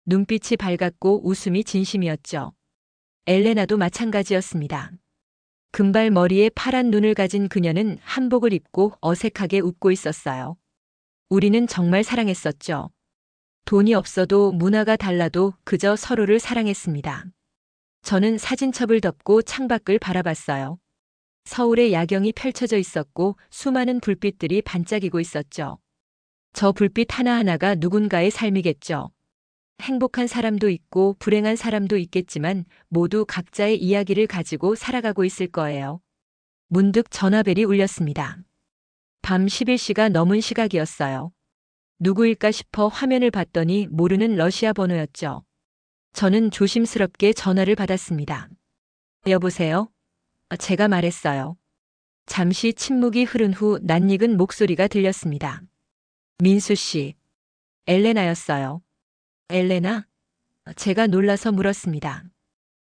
눈빛이 밝았고 웃음이 진심이었죠. 엘레나도 마찬가지였습니다. 금발 머리에 파란 눈을 가진 그녀는 한복을 입고 어색하게 웃고 있었어요. 우리는 정말 사랑했었죠. 돈이 없어도 문화가 달라도 그저 서로를 사랑했습니다. 저는 사진첩을 덮고 창밖을 바라봤어요. 서울의 야경이 펼쳐져 있었고 수많은 불빛들이 반짝이고 있었죠. 저 불빛 하나하나가 누군가의 삶이겠죠. 행복한 사람도 있고 불행한 사람도 있겠지만 모두 각자의 이야기를 가지고 살아가고 있을 거예요. 문득 전화벨이 울렸습니다. 밤 11시가 넘은 시각이었어요. 누구일까 싶어 화면을 봤더니 모르는 러시아 번호였죠. 저는 조심스럽게 전화를 받았습니다. 여보세요? 제가 말했어요. 잠시 침묵이 흐른 후 낯익은 목소리가 들렸습니다. 민수 씨. 엘레나였어요. 엘레나? 제가 놀라서 물었습니다.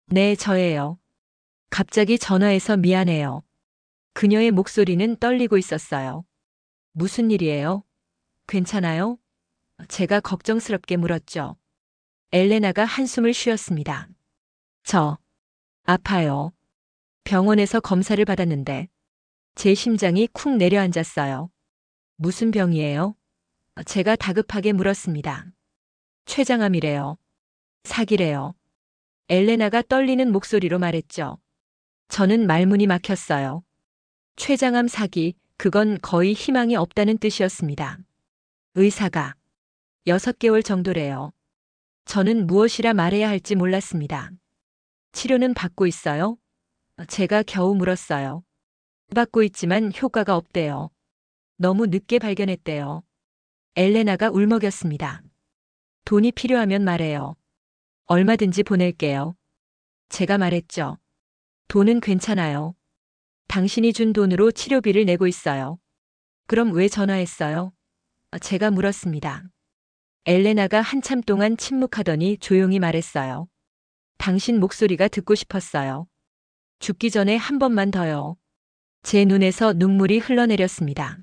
네, 저예요. 갑자기 전화해서 미안해요. 그녀의 목소리는 떨리고 있었어요. 무슨 일이에요? 괜찮아요? 제가 걱정스럽게 물었죠. 엘레나가 한숨을 쉬었습니다. 저, 아파요. 병원에서 검사를 받았는데 제 심장이 쿵 내려앉았어요. 무슨 병이에요? 제가 다급하게 물었습니다. 췌장암이래요. 사기래요. 엘레나가 떨리는 목소리로 말했죠. 저는 말문이 막혔어요. 췌장암 사기, 그건 거의 희망이 없다는 뜻이었습니다. 의사가 6개월 정도래요. 저는 무엇이라 말해야 할지 몰랐습니다. 치료는 받고 있어요? 제가 겨우 물었어요. 받고 있지만 효과가 없대요. 너무 늦게 발견했대요. 엘레나가 울먹였습니다. 돈이 필요하면 말해요. 얼마든지 보낼게요. 제가 말했죠. 돈은 괜찮아요. 당신이 준 돈으로 치료비를 내고 있어요. 그럼 왜 전화했어요? 제가 물었습니다. 엘레나가 한참 동안 침묵하더니 조용히 말했어요. 당신 목소리가 듣고 싶었어요. 죽기 전에 한 번만 더요. 제 눈에서 눈물이 흘러내렸습니다.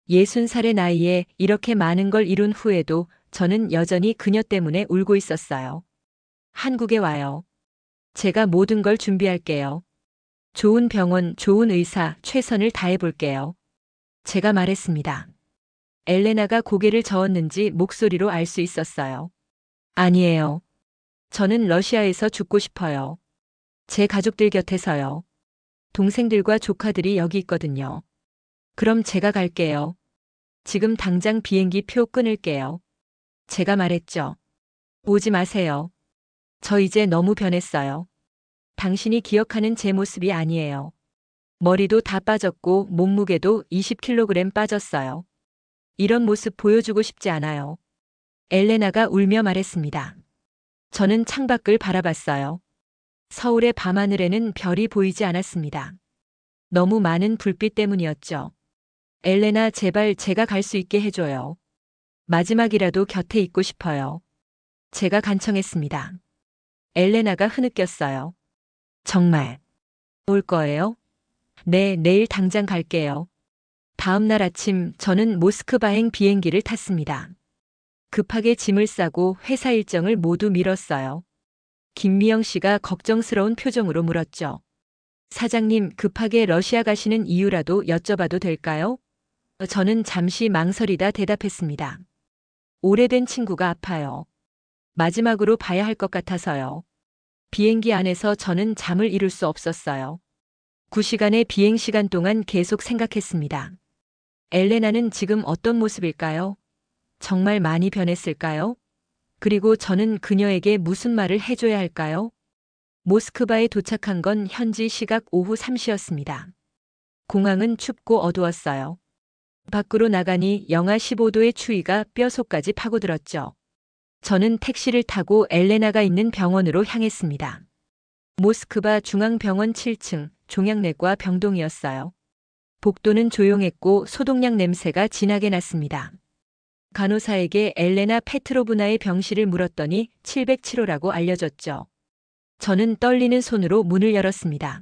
60살의 나이에 이렇게 많은 걸 이룬 후에도 저는 여전히 그녀 때문에 울고 있었어요. 한국에 와요. 제가 모든 걸 준비할게요. 좋은 병원, 좋은 의사, 최선을 다해볼게요. 제가 말했습니다. 엘레나가 고개를 저었는지 목소리로 알 수 있었어요. 아니에요. 저는 러시아에서 죽고 싶어요. 제 가족들 곁에서요. 동생들과 조카들이 여기 있거든요. 그럼 제가 갈게요. 지금 당장 비행기 표 끊을게요. 제가 말했죠. 오지 마세요. 저 이제 너무 변했어요. 당신이 기억하는 제 모습이 아니에요. 머리도 다 빠졌고 몸무게도 20kg 빠졌어요. 이런 모습 보여주고 싶지 않아요. 엘레나가 울며 말했습니다. 저는 창밖을 바라봤어요. 서울의 밤하늘에는 별이 보이지 않았습니다. 너무 많은 불빛 때문이었죠. 엘레나, 제발 제가 갈 수 있게 해줘요. 마지막이라도 곁에 있고 싶어요. 제가 간청했습니다. 엘레나가 흐느꼈어요. 정말 올 거예요? 네, 내일 당장 갈게요. 다음 날 아침 저는 모스크바행 비행기를 탔습니다. 급하게 짐을 싸고 회사 일정을 모두 미뤘어요. 김미영 씨가 걱정스러운 표정으로 물었죠. 사장님, 급하게 러시아 가시는 이유라도 여쭤봐도 될까요? 저는 잠시 망설이다 대답했습니다. 오래된 친구가 아파요. 마지막으로 봐야 할 것 같아서요. 비행기 안에서 저는 잠을 이룰 수 없었어요. 9시간의 비행 시간 동안 계속 생각했습니다. 엘레나는 지금 어떤 모습일까요? 정말 많이 변했을까요? 그리고 저는 그녀에게 무슨 말을 해줘야 할까요? 모스크바에 도착한 건 현지 시각 오후 3시였습니다. 공항은 춥고 어두웠어요. 밖으로 나가니 영하 15도의 추위가 뼛속까지 파고들었죠. 저는 택시를 타고 엘레나가 있는 병원으로 향했습니다. 모스크바 중앙병원 7층 종양내과 병동이었어요. 복도는 조용했고 소독약 냄새가 진하게 났습니다. 간호사에게 엘레나 페트로브나의 병실을 물었더니 707호라고 알려줬죠. 저는 떨리는 손으로 문을 열었습니다.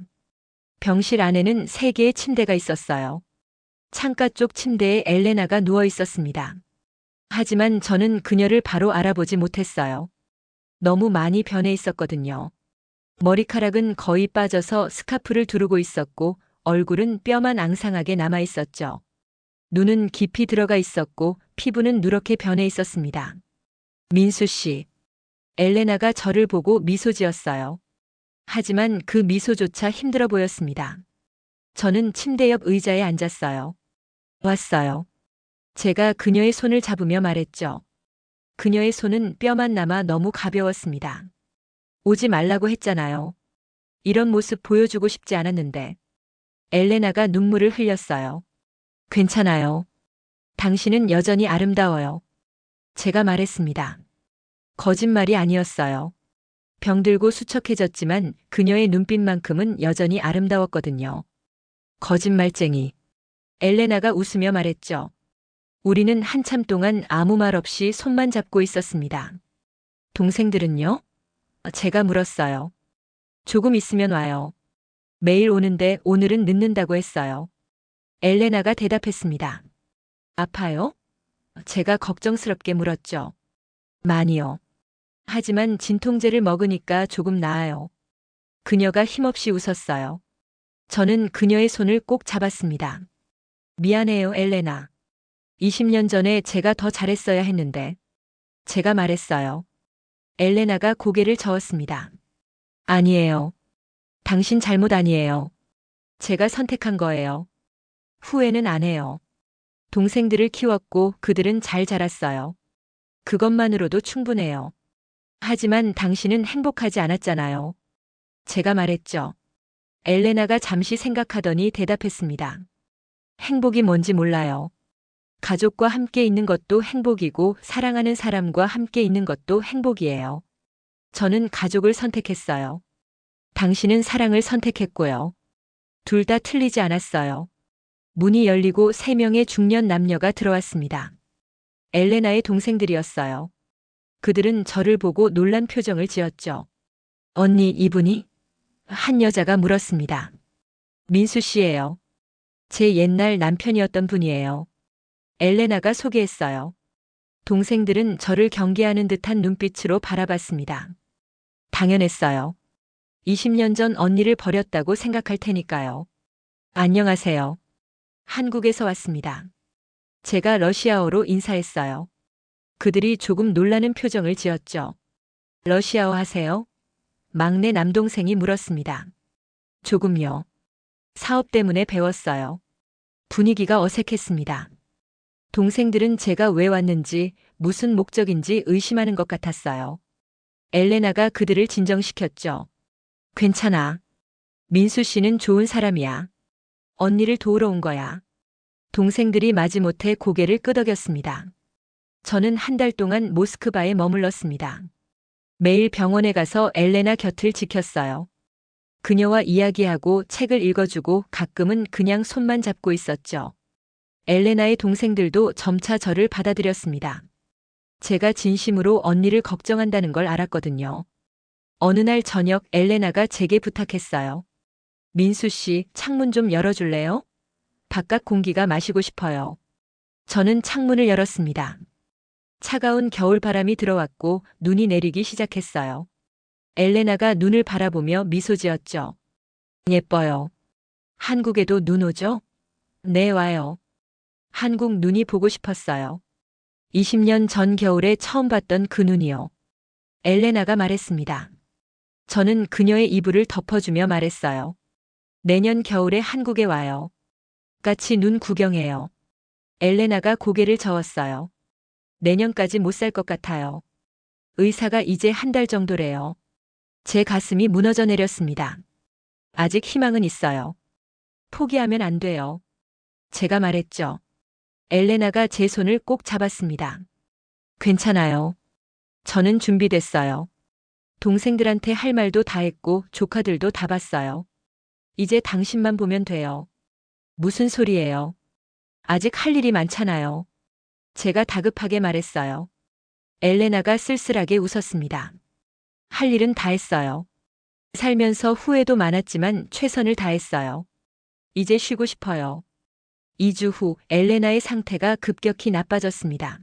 병실 안에는 3개의 침대가 있었어요. 창가 쪽 침대에 엘레나가 누워 있었습니다. 하지만 저는 그녀를 바로 알아보지 못했어요. 너무 많이 변해 있었거든요. 머리카락은 거의 빠져서 스카프를 두르고 있었고 얼굴은 뼈만 앙상하게 남아 있었죠. 눈은 깊이 들어가 있었고 피부는 누렇게 변해 있었습니다. 민수 씨. 엘레나가 저를 보고 미소 지었어요. 하지만 그 미소조차 힘들어 보였습니다. 저는 침대 옆 의자에 앉았어요. 왔어요. 제가 그녀의 손을 잡으며 말했죠. 그녀의 손은 뼈만 남아 너무 가벼웠습니다. 오지 말라고 했잖아요. 이런 모습 보여주고 싶지 않았는데. 엘레나가 눈물을 흘렸어요. 괜찮아요. 당신은 여전히 아름다워요. 제가 말했습니다. 거짓말이 아니었어요. 병들고 수척해졌지만 그녀의 눈빛만큼은 여전히 아름다웠거든요. 거짓말쟁이. 엘레나가 웃으며 말했죠. 우리는 한참 동안 아무 말 없이 손만 잡고 있었습니다. 동생들은요? 제가 물었어요. 조금 있으면 와요. 매일 오는데 오늘은 늦는다고 했어요. 엘레나가 대답했습니다. 아파요? 제가 걱정스럽게 물었죠. 많이요. 하지만 진통제를 먹으니까 조금 나아요. 그녀가 힘없이 웃었어요. 저는 그녀의 손을 꼭 잡았습니다. 미안해요, 엘레나. 20년 전에 제가 더 잘했어야 했는데. 제가 말했어요. 엘레나가 고개를 저었습니다. 아니에요. 당신 잘못 아니에요. 제가 선택한 거예요. 후회는 안 해요. 동생들을 키웠고 그들은 잘 자랐어요. 그것만으로도 충분해요. 하지만 당신은 행복하지 않았잖아요. 제가 말했죠. 엘레나가 잠시 생각하더니 대답했습니다. 행복이 뭔지 몰라요. 가족과 함께 있는 것도 행복이고 사랑하는 사람과 함께 있는 것도 행복이에요. 저는 가족을 선택했어요. 당신은 사랑을 선택했고요. 둘 다 틀리지 않았어요. 문이 열리고 3명의 중년 남녀가 들어왔습니다. 엘레나의 동생들이었어요. 그들은 저를 보고 놀란 표정을 지었죠. 언니, 이분이? 한 여자가 물었습니다. 민수 씨예요. 제 옛날 남편이었던 분이에요. 엘레나가 소개했어요. 동생들은 저를 경계하는 듯한 눈빛으로 바라봤습니다. 당연했어요. 20년 전 언니를 버렸다고 생각할 테니까요. 안녕하세요. 한국에서 왔습니다. 제가 러시아어로 인사했어요. 그들이 조금 놀라는 표정을 지었죠. 러시아어 하세요? 막내 남동생이 물었습니다. 조금요. 사업 때문에 배웠어요. 분위기가 어색했습니다. 동생들은 제가 왜 왔는지 무슨 목적인지 의심하는 것 같았어요. 엘레나가 그들을 진정시켰죠. 괜찮아. 민수 씨는 좋은 사람이야. 언니를 도우러 온 거야. 동생들이 마지못해 고개를 끄덕였습니다. 저는 한 달 동안 모스크바에 머물렀습니다. 매일 병원에 가서 엘레나 곁을 지켰어요. 그녀와 이야기하고 책을 읽어주고 가끔은 그냥 손만 잡고 있었죠. 엘레나의 동생들도 점차 저를 받아들였습니다. 제가 진심으로 언니를 걱정한다는 걸 알았거든요. 어느 날 저녁 엘레나가 제게 부탁했어요. 민수 씨, 창문 좀 열어줄래요? 바깥 공기가 마시고 싶어요. 저는 창문을 열었습니다. 차가운 겨울바람이 들어왔고 눈이 내리기 시작했어요. 엘레나가 눈을 바라보며 미소 지었죠. 예뻐요. 한국에도 눈 오죠? 네, 와요. 한국 눈이 보고 싶었어요. 20년 전 겨울에 처음 봤던 그 눈이요. 엘레나가 말했습니다. 저는 그녀의 이불을 덮어주며 말했어요. 내년 겨울에 한국에 와요. 같이 눈 구경해요. 엘레나가 고개를 저었어요. 내년까지 못 살 것 같아요. 의사가 이제 한 달 정도래요. 제 가슴이 무너져 내렸습니다. 아직 희망은 있어요. 포기하면 안 돼요. 제가 말했죠. 엘레나가 제 손을 꼭 잡았습니다. 괜찮아요. 저는 준비됐어요. 동생들한테 할 말도 다 했고 조카들도 다 봤어요. 이제 당신만 보면 돼요. 무슨 소리예요? 아직 할 일이 많잖아요. 제가 다급하게 말했어요. 엘레나가 쓸쓸하게 웃었습니다. 할 일은 다 했어요. 살면서 후회도 많았지만 최선을 다했어요. 이제 쉬고 싶어요. 2주 후 엘레나의 상태가 급격히 나빠졌습니다.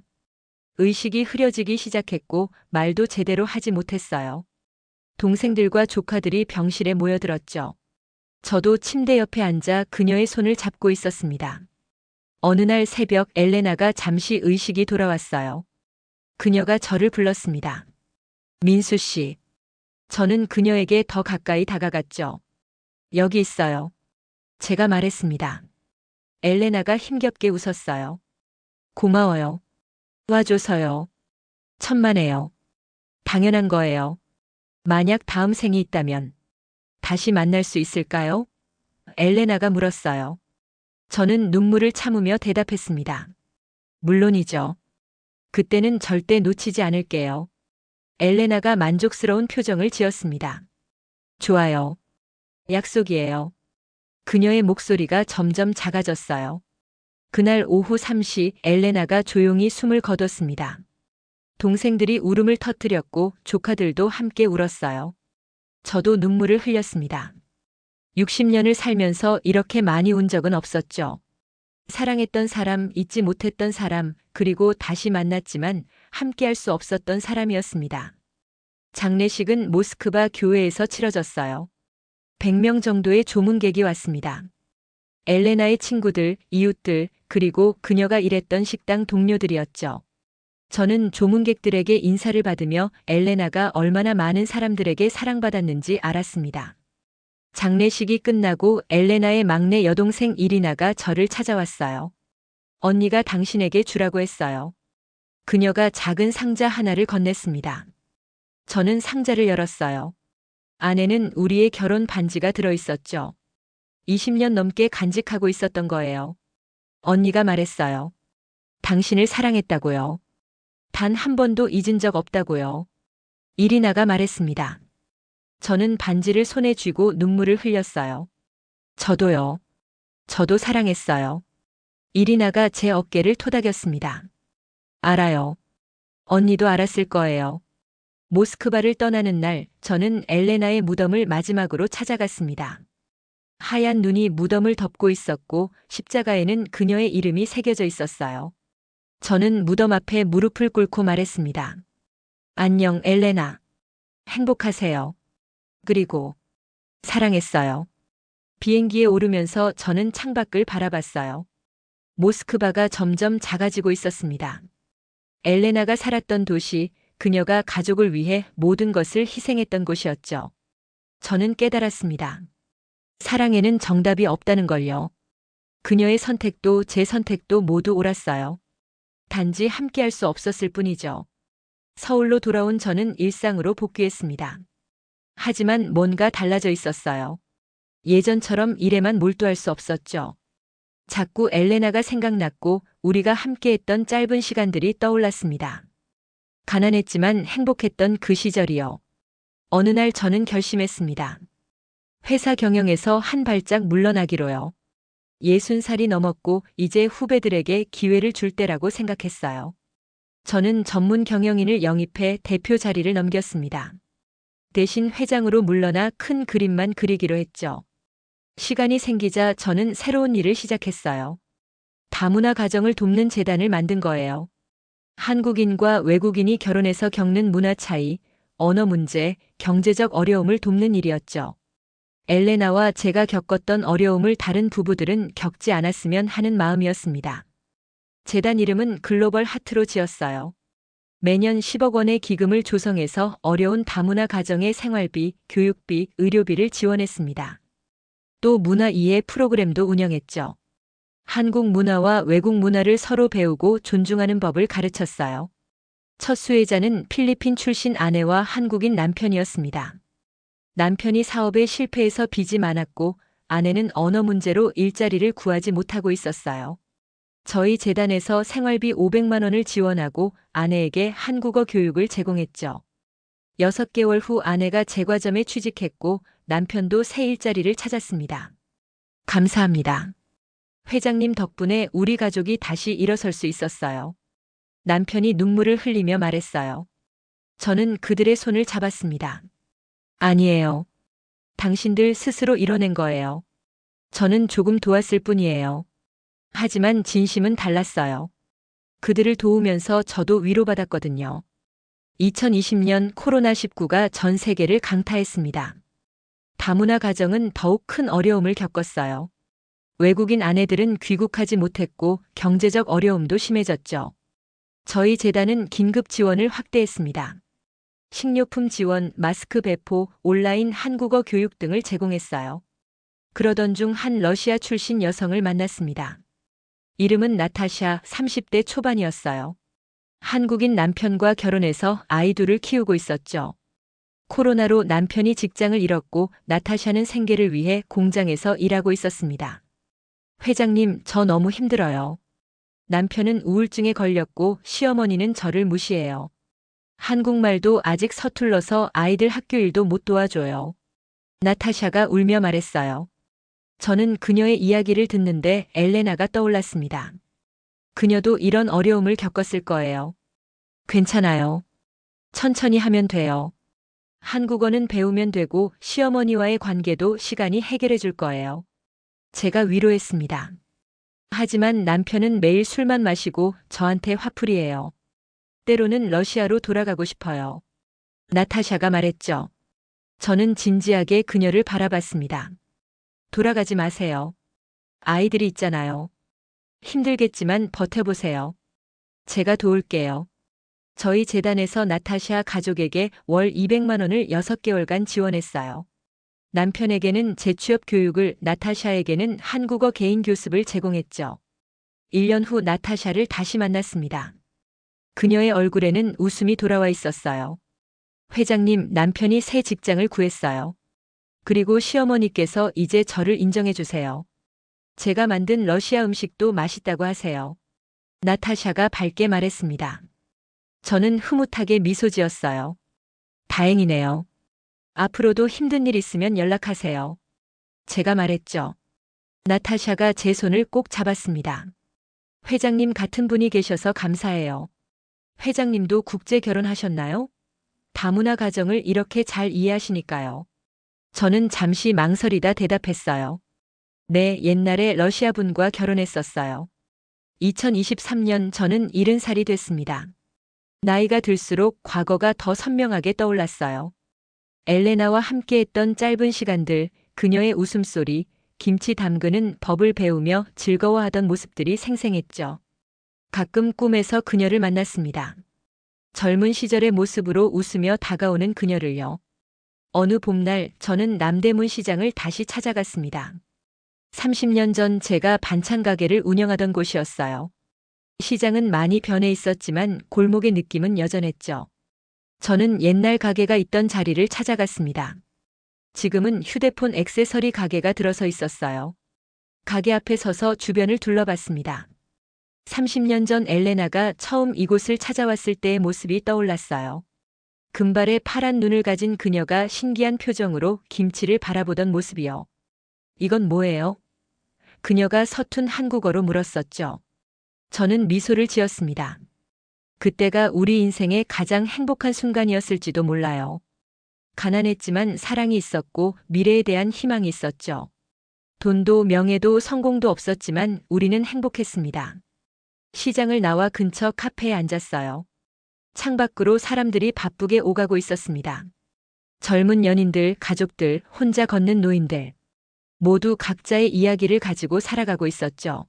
의식이 흐려지기 시작했고 말도 제대로 하지 못했어요. 동생들과 조카들이 병실에 모여들었죠. 저도 침대 옆에 앉아 그녀의 손을 잡고 있었습니다. 어느 날 새벽 엘레나가 잠시 의식이 돌아왔어요. 그녀가 저를 불렀습니다. 민수 씨. 저는 그녀에게 더 가까이 다가갔죠. 여기 있어요. 제가 말했습니다. 엘레나가 힘겹게 웃었어요. 고마워요. 도와줘서요. 천만에요. 당연한 거예요. 만약 다음 생이 있다면 다시 만날 수 있을까요? 엘레나가 물었어요. 저는 눈물을 참으며 대답했습니다. 물론이죠. 그때는 절대 놓치지 않을게요. 엘레나가 만족스러운 표정을 지었습니다. 좋아요. 약속이에요. 그녀의 목소리가 점점 작아졌어요. 그날 오후 3시 엘레나가 조용히 숨을 거뒀습니다. 동생들이 울음을 터뜨렸고 조카들도 함께 울었어요. 저도 눈물을 흘렸습니다. 60년을 살면서 이렇게 많이 운 적은 없었죠. 사랑했던 사람, 잊지 못했던 사람, 그리고 다시 만났지만 함께할 수 없었던 사람이었습니다. 장례식은 모스크바 교회에서 치러졌어요. 100명 정도의 조문객이 왔습니다. 엘레나의 친구들, 이웃들, 그리고 그녀가 일했던 식당 동료들이었죠. 저는 조문객들에게 인사를 받으며 엘레나가 얼마나 많은 사람들에게 사랑받았는지 알았습니다. 장례식이 끝나고 엘레나의 막내 여동생 이리나가 저를 찾아왔어요. 언니가 당신에게 주라고 했어요. 그녀가 작은 상자 하나를 건넸습니다. 저는 상자를 열었어요. 안에는 우리의 결혼 반지가 들어있었죠. 20년 넘게 간직하고 있었던 거예요. 언니가 말했어요. 당신을 사랑했다고요. 단 한 번도 잊은 적 없다고요. 이리나가 말했습니다. 저는 반지를 손에 쥐고 눈물을 흘렸어요. 저도요. 저도 사랑했어요. 이리나가 제 어깨를 토닥였습니다. 알아요. 언니도 알았을 거예요. 모스크바를 떠나는 날, 저는 엘레나의 무덤을 마지막으로 찾아갔습니다. 하얀 눈이 무덤을 덮고 있었고 십자가에는 그녀의 이름이 새겨져 있었어요. 저는 무덤 앞에 무릎을 꿇고 말했습니다. 안녕, 엘레나. 행복하세요. 그리고 사랑했어요. 비행기에 오르면서 저는 창밖을 바라봤어요. 모스크바가 점점 작아지고 있었습니다. 엘레나가 살았던 도시, 그녀가 가족을 위해 모든 것을 희생했던 곳이었죠. 저는 깨달았습니다. 사랑에는 정답이 없다는 걸요. 그녀의 선택도 제 선택도 모두 옳았어요. 단지 함께할 수 없었을 뿐이죠. 서울로 돌아온 저는 일상으로 복귀했습니다. 하지만 뭔가 달라져 있었어요. 예전처럼 일에만 몰두할 수 없었죠. 자꾸 엘레나가 생각났고 우리가 함께했던 짧은 시간들이 떠올랐습니다. 가난했지만 행복했던 그 시절이요. 어느 날 저는 결심했습니다. 회사 경영에서 한 발짝 물러나기로요. 60살이 넘었고 이제 후배들에게 기회를 줄 때라고 생각했어요. 저는 전문 경영인을 영입해 대표 자리를 넘겼습니다. 대신 회장으로 물러나 큰 그림만 그리기로 했죠. 시간이 생기자 저는 새로운 일을 시작했어요. 다문화 가정을 돕는 재단을 만든 거예요. 한국인과 외국인이 결혼해서 겪는 문화 차이, 언어 문제, 경제적 어려움을 돕는 일이었죠. 엘레나와 제가 겪었던 어려움을 다른 부부들은 겪지 않았으면 하는 마음이었습니다. 재단 이름은 글로벌 하트로 지었어요. 매년 10억 원의 기금을 조성해서 어려운 다문화 가정의 생활비, 교육비, 의료비를 지원했습니다. 또 문화 이해 프로그램도 운영했죠. 한국 문화와 외국 문화를 서로 배우고 존중하는 법을 가르쳤어요. 첫 수혜자는 필리핀 출신 아내와 한국인 남편이었습니다. 남편이 사업에 실패해서 빚이 많았고 아내는 언어 문제로 일자리를 구하지 못하고 있었어요. 저희 재단에서 생활비 500만 원을 지원하고 아내에게 한국어 교육을 제공했죠. 6개월 후 아내가 제과점에 취직했고 남편도 새 일자리를 찾았습니다. 감사합니다. 회장님 덕분에 우리 가족이 다시 일어설 수 있었어요. 남편이 눈물을 흘리며 말했어요. 저는 그들의 손을 잡았습니다. 아니에요. 당신들 스스로 이뤄낸 거예요. 저는 조금 도왔을 뿐이에요. 하지만 진심은 달랐어요. 그들을 도우면서 저도 위로받았거든요. 2020년 코로나19가 전 세계를 강타했습니다. 다문화 가정은 더욱 큰 어려움을 겪었어요. 외국인 아내들은 귀국하지 못했고 경제적 어려움도 심해졌죠. 저희 재단은 긴급 지원을 확대했습니다. 식료품 지원, 마스크 배포, 온라인 한국어 교육 등을 제공했어요. 그러던 중 한 러시아 출신 여성을 만났습니다. 이름은 나타샤, 30대 초반이었어요. 한국인 남편과 결혼해서 아이 둘을 키우고 있었죠. 코로나로 남편이 직장을 잃었고 나타샤는 생계를 위해 공장에서 일하고 있었습니다. 회장님, 저 너무 힘들어요. 남편은 우울증에 걸렸고 시어머니는 저를 무시해요. 한국말도 아직 서툴러서 아이들 학교 일도 못 도와줘요. 나타샤가 울며 말했어요. 저는 그녀의 이야기를 듣는데 엘레나가 떠올랐습니다. 그녀도 이런 어려움을 겪었을 거예요. 괜찮아요. 천천히 하면 돼요. 한국어는 배우면 되고 시어머니와의 관계도 시간이 해결해 줄 거예요. 제가 위로했습니다. 하지만 남편은 매일 술만 마시고 저한테 화풀이해요. 때로는 러시아로 돌아가고 싶어요. 나타샤가 말했죠. 저는 진지하게 그녀를 바라봤습니다. 돌아가지 마세요. 아이들이 있잖아요. 힘들겠지만 버텨보세요. 제가 도울게요. 저희 재단에서 나타샤 가족에게 월 200만 원을 6개월간 지원했어요. 남편에게는 재취업 교육을, 나타샤에게는 한국어 개인 교습을 제공했죠. 1년 후 나타샤를 다시 만났습니다. 그녀의 얼굴에는 웃음이 돌아와 있었어요. 회장님, 남편이 새 직장을 구했어요. 그리고 시어머니께서 이제 저를 인정해 주세요. 제가 만든 러시아 음식도 맛있다고 하세요. 나타샤가 밝게 말했습니다. 저는 흐뭇하게 미소 지었어요. 다행이네요. 앞으로도 힘든 일 있으면 연락하세요. 제가 말했죠. 나타샤가 제 손을 꼭 잡았습니다. 회장님 같은 분이 계셔서 감사해요. 회장님도 국제 결혼하셨나요? 다문화 가정을 이렇게 잘 이해하시니까요. 저는 잠시 망설이다 대답했어요. 네, 옛날에 러시아 분과 결혼했었어요. 2023년 저는 70살이 됐습니다. 나이가 들수록 과거가 더 선명하게 떠올랐어요. 엘레나와 함께했던 짧은 시간들, 그녀의 웃음소리, 김치 담그는 법을 배우며 즐거워하던 모습들이 생생했죠. 가끔 꿈에서 그녀를 만났습니다. 젊은 시절의 모습으로 웃으며 다가오는 그녀를요. 어느 봄날 저는 남대문 시장을 다시 찾아갔습니다. 30년 전 제가 반찬 가게를 운영하던 곳이었어요. 시장은 많이 변해 있었지만 골목의 느낌은 여전했죠. 저는 옛날 가게가 있던 자리를 찾아갔습니다. 지금은 휴대폰 액세서리 가게가 들어서 있었어요. 가게 앞에 서서 주변을 둘러봤습니다. 30년 전 엘레나가 처음 이곳을 찾아왔을 때의 모습이 떠올랐어요. 금발의 파란 눈을 가진 그녀가 신기한 표정으로 김치를 바라보던 모습이요. 이건 뭐예요? 그녀가 서툰 한국어로 물었었죠. 저는 미소를 지었습니다. 그때가 우리 인생의 가장 행복한 순간이었을지도 몰라요. 가난했지만 사랑이 있었고 미래에 대한 희망이 있었죠. 돈도 명예도 성공도 없었지만 우리는 행복했습니다. 시장을 나와 근처 카페에 앉았어요. 창밖으로 사람들이 바쁘게 오가고 있었습니다. 젊은 연인들, 가족들, 혼자 걷는 노인들. 모두 각자의 이야기를 가지고 살아가고 있었죠.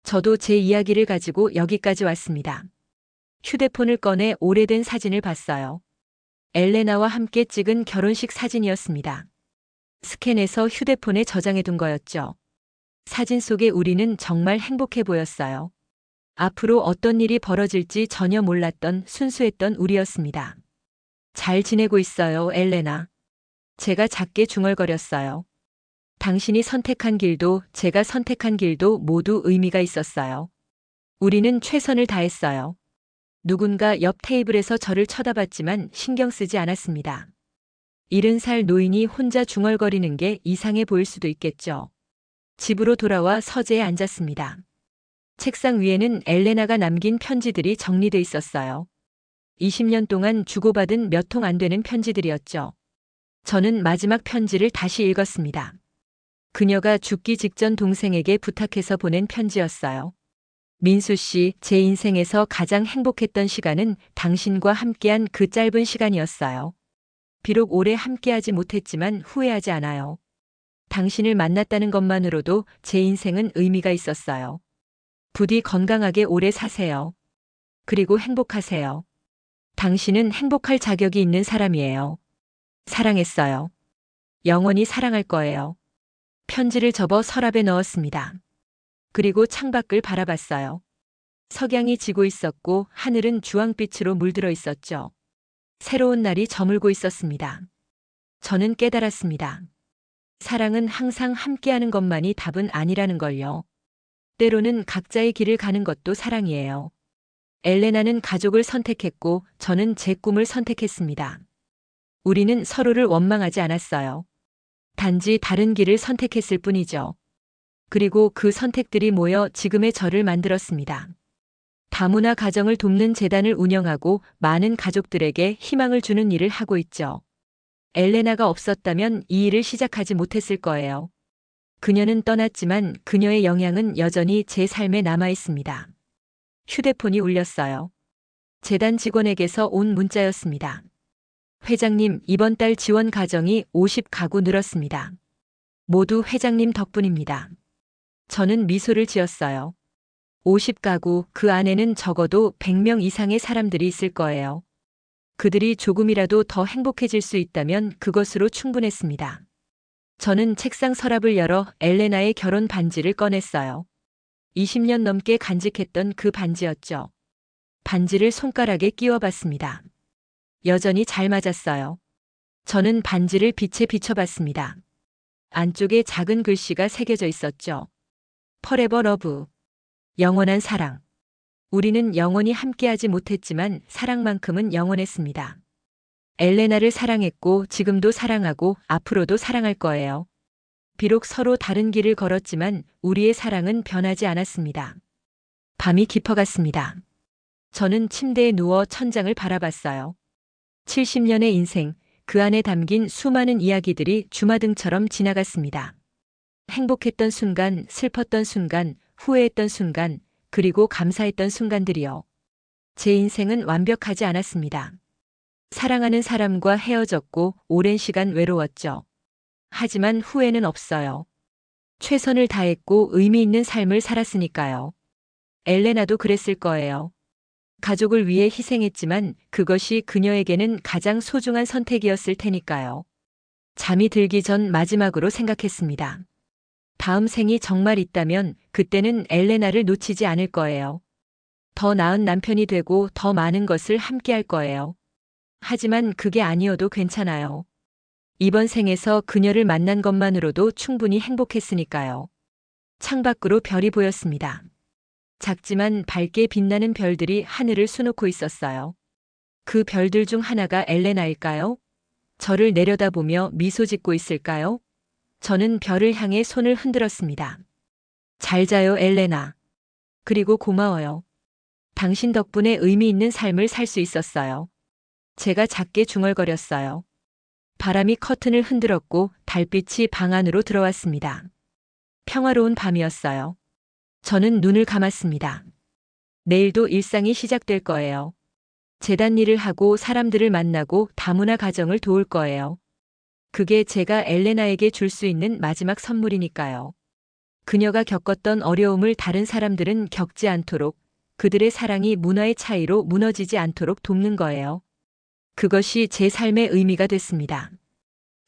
저도 제 이야기를 가지고 여기까지 왔습니다. 휴대폰을 꺼내 오래된 사진을 봤어요. 엘레나와 함께 찍은 결혼식 사진이었습니다. 스캔해서 휴대폰에 저장해둔 거였죠. 사진 속의 우리는 정말 행복해 보였어요. 앞으로 어떤 일이 벌어질지 전혀 몰랐던 순수했던 우리였습니다. 잘 지내고 있어요, 엘레나. 제가 작게 중얼거렸어요. 당신이 선택한 길도 제가 선택한 길도 모두 의미가 있었어요. 우리는 최선을 다했어요. 누군가 옆 테이블에서 저를 쳐다봤지만 신경 쓰지 않았습니다. 70살 노인이 혼자 중얼거리는 게 이상해 보일 수도 있겠죠. 집으로 돌아와 서재에 앉았습니다. 책상 위에는 엘레나가 남긴 편지들이 정리돼 있었어요. 20년 동안 주고받은 몇 통 안 되는 편지들이었죠. 저는 마지막 편지를 다시 읽었습니다. 그녀가 죽기 직전 동생에게 부탁해서 보낸 편지였어요. 민수 씨, 제 인생에서 가장 행복했던 시간은 당신과 함께한 그 짧은 시간이었어요. 비록 오래 함께하지 못했지만 후회하지 않아요. 당신을 만났다는 것만으로도 제 인생은 의미가 있었어요. 부디 건강하게 오래 사세요. 그리고 행복하세요. 당신은 행복할 자격이 있는 사람이에요. 사랑했어요. 영원히 사랑할 거예요. 편지를 접어 서랍에 넣었습니다. 그리고 창밖을 바라봤어요. 석양이 지고 있었고 하늘은 주황빛으로 물들어 있었죠. 새로운 날이 저물고 있었습니다. 저는 깨달았습니다. 사랑은 항상 함께하는 것만이 답은 아니라는 걸요. 때로는 각자의 길을 가는 것도 사랑이에요. 엘레나는 가족을 선택했고 저는 제 꿈을 선택했습니다. 우리는 서로를 원망하지 않았어요. 단지 다른 길을 선택했을 뿐이죠. 그리고 그 선택들이 모여 지금의 저를 만들었습니다. 다문화 가정을 돕는 재단을 운영하고 많은 가족들에게 희망을 주는 일을 하고 있죠. 엘레나가 없었다면 이 일을 시작하지 못했을 거예요. 그녀는 떠났지만 그녀의 영향은 여전히 제 삶에 남아 있습니다. 휴대폰이 울렸어요. 재단 직원에게서 온 문자였습니다. 회장님, 이번 달 지원 가정이 50가구 늘었습니다. 모두 회장님 덕분입니다. 저는 미소를 지었어요. 50가구, 그 안에는 적어도 100명 이상의 사람들이 있을 거예요. 그들이 조금이라도 더 행복해질 수 있다면 그것으로 충분했습니다. 저는 책상 서랍을 열어 엘레나의 결혼 반지를 꺼냈어요. 20년 넘게 간직했던 그 반지였죠. 반지를 손가락에 끼워봤습니다. 여전히 잘 맞았어요. 저는 반지를 빛에 비춰봤습니다. 안쪽에 작은 글씨가 새겨져 있었죠. Forever Love. 영원한 사랑. 우리는 영원히 함께하지 못했지만 사랑만큼은 영원했습니다. 엘레나를 사랑했고 지금도 사랑하고 앞으로도 사랑할 거예요. 비록 서로 다른 길을 걸었지만 우리의 사랑은 변하지 않았습니다. 밤이 깊어갔습니다. 저는 침대에 누워 천장을 바라봤어요. 70년의 인생, 그 안에 담긴 수많은 이야기들이 주마등처럼 지나갔습니다. 행복했던 순간, 슬펐던 순간, 후회했던 순간, 그리고 감사했던 순간들이요. 제 인생은 완벽하지 않았습니다. 사랑하는 사람과 헤어졌고 오랜 시간 외로웠죠. 하지만 후회는 없어요. 최선을 다했고 의미 있는 삶을 살았으니까요. 엘레나도 그랬을 거예요. 가족을 위해 희생했지만 그것이 그녀에게는 가장 소중한 선택이었을 테니까요. 잠이 들기 전 마지막으로 생각했습니다. 다음 생이 정말 있다면 그때는 엘레나를 놓치지 않을 거예요. 더 나은 남편이 되고 더 많은 것을 함께 할 거예요. 하지만 그게 아니어도 괜찮아요. 이번 생에서 그녀를 만난 것만으로도 충분히 행복했으니까요. 창밖으로 별이 보였습니다. 작지만 밝게 빛나는 별들이 하늘을 수놓고 있었어요. 그 별들 중 하나가 엘레나일까요? 저를 내려다보며 미소 짓고 있을까요? 저는 별을 향해 손을 흔들었습니다. 잘 자요, 엘레나. 그리고 고마워요. 당신 덕분에 의미 있는 삶을 살 수 있었어요. 제가 작게 중얼거렸어요. 바람이 커튼을 흔들었고 달빛이 방 안으로 들어왔습니다. 평화로운 밤이었어요. 저는 눈을 감았습니다. 내일도 일상이 시작될 거예요. 재단 일을 하고 사람들을 만나고 다문화 가정을 도울 거예요. 그게 제가 엘레나에게 줄 수 있는 마지막 선물이니까요. 그녀가 겪었던 어려움을 다른 사람들은 겪지 않도록 그들의 사랑이 문화의 차이로 무너지지 않도록 돕는 거예요. 그것이 제 삶의 의미가 됐습니다.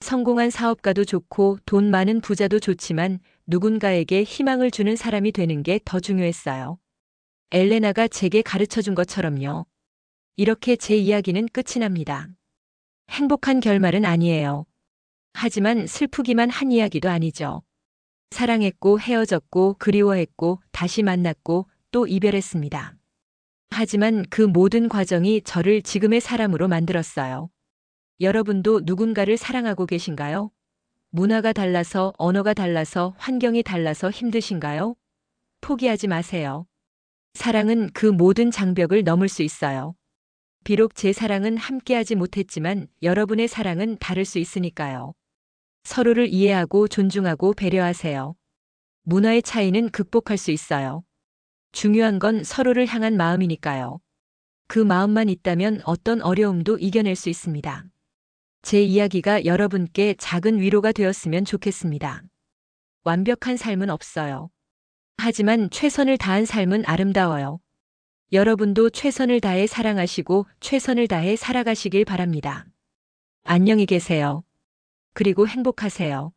성공한 사업가도 좋고 돈 많은 부자도 좋지만 누군가에게 희망을 주는 사람이 되는 게 더 중요했어요. 엘레나가 제게 가르쳐 준 것처럼요. 이렇게 제 이야기는 끝이 납니다. 행복한 결말은 아니에요. 하지만 슬프기만 한 이야기도 아니죠. 사랑했고 헤어졌고 그리워했고 다시 만났고 또 이별했습니다. 하지만 그 모든 과정이 저를 지금의 사람으로 만들었어요. 여러분도 누군가를 사랑하고 계신가요? 문화가 달라서, 언어가 달라서, 환경이 달라서 힘드신가요? 포기하지 마세요. 사랑은 그 모든 장벽을 넘을 수 있어요. 비록 제 사랑은 함께하지 못했지만 여러분의 사랑은 다를 수 있으니까요. 서로를 이해하고 존중하고 배려하세요. 문화의 차이는 극복할 수 있어요. 중요한 건 서로를 향한 마음이니까요. 그 마음만 있다면 어떤 어려움도 이겨낼 수 있습니다. 제 이야기가 여러분께 작은 위로가 되었으면 좋겠습니다. 완벽한 삶은 없어요. 하지만 최선을 다한 삶은 아름다워요. 여러분도 최선을 다해 사랑하시고 최선을 다해 살아가시길 바랍니다. 안녕히 계세요. 그리고 행복하세요.